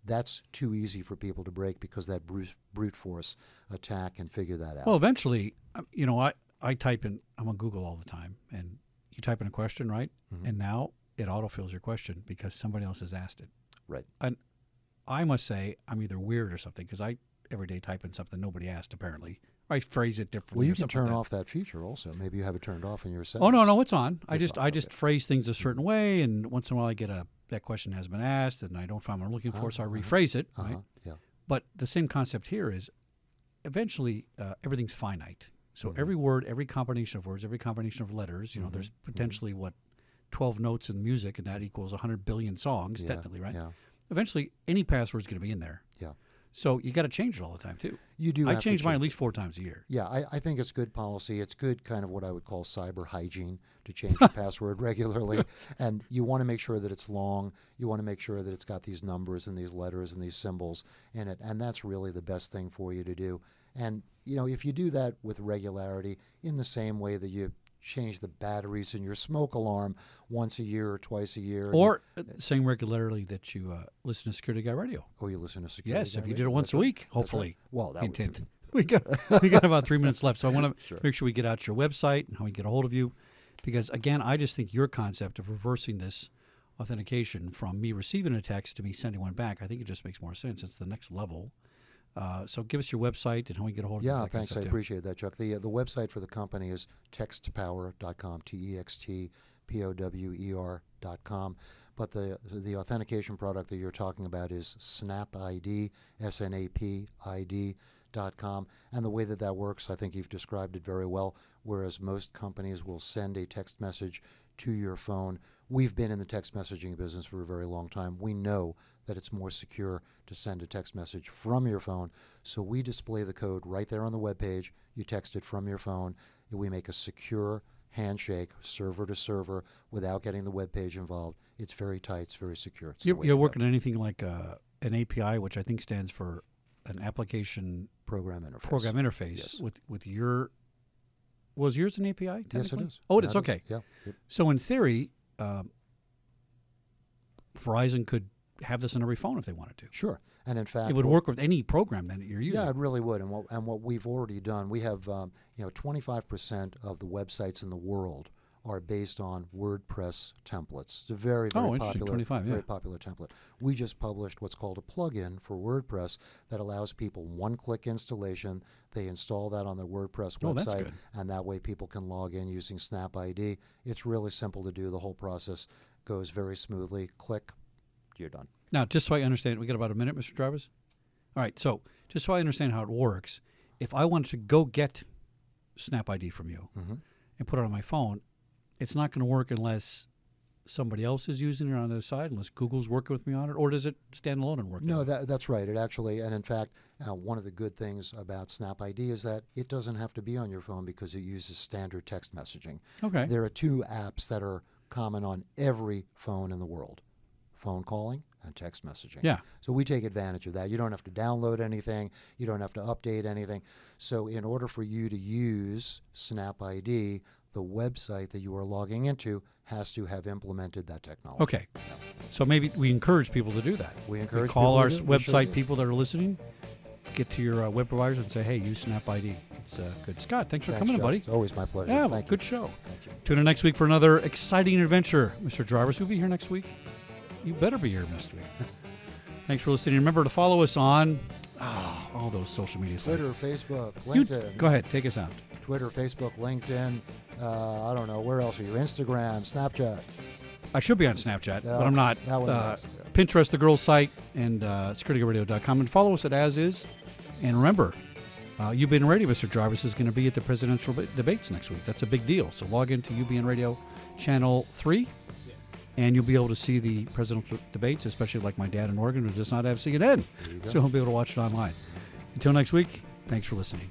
that's too easy for people to break because that brute force attack can figure that out. Well, eventually, I'm on Google all the time, and you type in a question, right? Mm-hmm. And now it autofills your question because somebody else has asked it. Right. And I must say I'm either weird or something because I every day type in something nobody asked apparently. I phrase it differently. Well, you or can something turn like that. off that feature also. Maybe you have it turned off in your settings. Oh no, it's on. I It's just on, just okay. phrase things a certain way, and once in a while I get that question has been asked, and I don't find what I'm looking for, so I rephrase it. Right? Yeah. But the same concept here is eventually everything's finite. So every word, every combination of words, every combination of letters, there's potentially 12 notes in music, and that equals 100 billion songs, technically, right? Yeah. Eventually, any password is going to be in there. Yeah. So you got to change it all the time too. You do. I have to change mine change at least 4 times a year. Yeah, I think it's good policy. It's good kind of what I would call cyber hygiene to change the password regularly. And you want to make sure that it's long. You want to make sure that it's got these numbers and these letters and these symbols in it. And that's really the best thing for you to do. And, if you do that with regularity, in the same way that you change the batteries in your smoke alarm once a year or twice a year. Or same regularly that you listen to Security Guy Radio. Or you listen to Security Yes, Guy if you Radio. did it once That's a right. week, That's hopefully. right. Well, that Intent. We got about 3 minutes left, so I want to make sure we get out your website and how we get a hold of you, because again, I just think your concept of reversing this authentication from me receiving a text to me sending one back, I think it just makes more sense. It's the next level. So give us your website and how we get a hold of you. Yeah, thanks. I appreciate that, Chuck. The website for the company is textpower.com, textpower.com. But the authentication product that you're talking about is SnapID, SNAPID.com. And the way that works, I think you've described it very well, whereas most companies will send a text message to your phone. We've been in the text messaging business for a very long time. We know that it's more secure to send a text message from your phone. So we display the code right there on the web page. You text it from your phone. We make a secure handshake, server to server, without getting the web page involved. It's very tight. It's very secure. It's You're working on anything like an API, which I think stands for an application program interface. Yes. with your. Was yours an API? Yes, it is. Oh, it is. Okay. Yeah. Yep. So in theory, Verizon could have this on every phone if they wanted to. Sure. And in fact, it would work with any program that you're using. Yeah, it really would. And what we've already done, we have 25% of the websites in the world are based on WordPress templates. It's a very, very popular template. We just published what's called a plugin for WordPress that allows people one-click installation. They install that on their WordPress website, and that way people can log in using SnapID. It's really simple to do. The whole process goes very smoothly. Click, you're done. Now, just so I understand, we got about a minute, Mr. Jarvis? All right, so just so I understand how it works, if I wanted to go get SnapID from you and put it on my phone, it's not going to work unless somebody else is using it on the other side, unless Google's working with me on it, or does it stand alone and work? No, that's right. It actually, and in fact, one of the good things about SnapID is that it doesn't have to be on your phone because it uses standard text messaging. Okay. There are 2 apps that are common on every phone in the world: phone calling and text messaging. Yeah. So we take advantage of that. You don't have to download anything. You don't have to update anything. So in order for you to use SnapID, the website that you are logging into has to have implemented that technology. Okay. So maybe we encourage people to do that. We encourage call people our to do it. website people that are listening, get to your web providers and say, hey, use SnapID. It's good. Scott, thanks for coming in, Chuck. buddy. It's always my pleasure. Yeah, Thank you. good show. Thank you. Tune in next week for another exciting adventure. Mr. Jarvis, will be here next week? You better be here next week. Thanks for listening. Remember to follow us on all those social media sites. Twitter, Facebook, LinkedIn. Go ahead. Take us out. Twitter, Facebook, LinkedIn. I don't know. Where else are you? Instagram, Snapchat. I should be on Snapchat, but I'm not. That one next, yeah. Pinterest, the girls' site, and securityradio.com. And follow us at As Is. And remember, UBN Radio, Mr. Jarvis, is going to be at the presidential debates next week. That's a big deal. So log into UBN Radio Channel 3, and you'll be able to see the presidential debates, especially like my dad in Oregon who does not have CNN. So he'll be able to watch it online. Until next week, thanks for listening.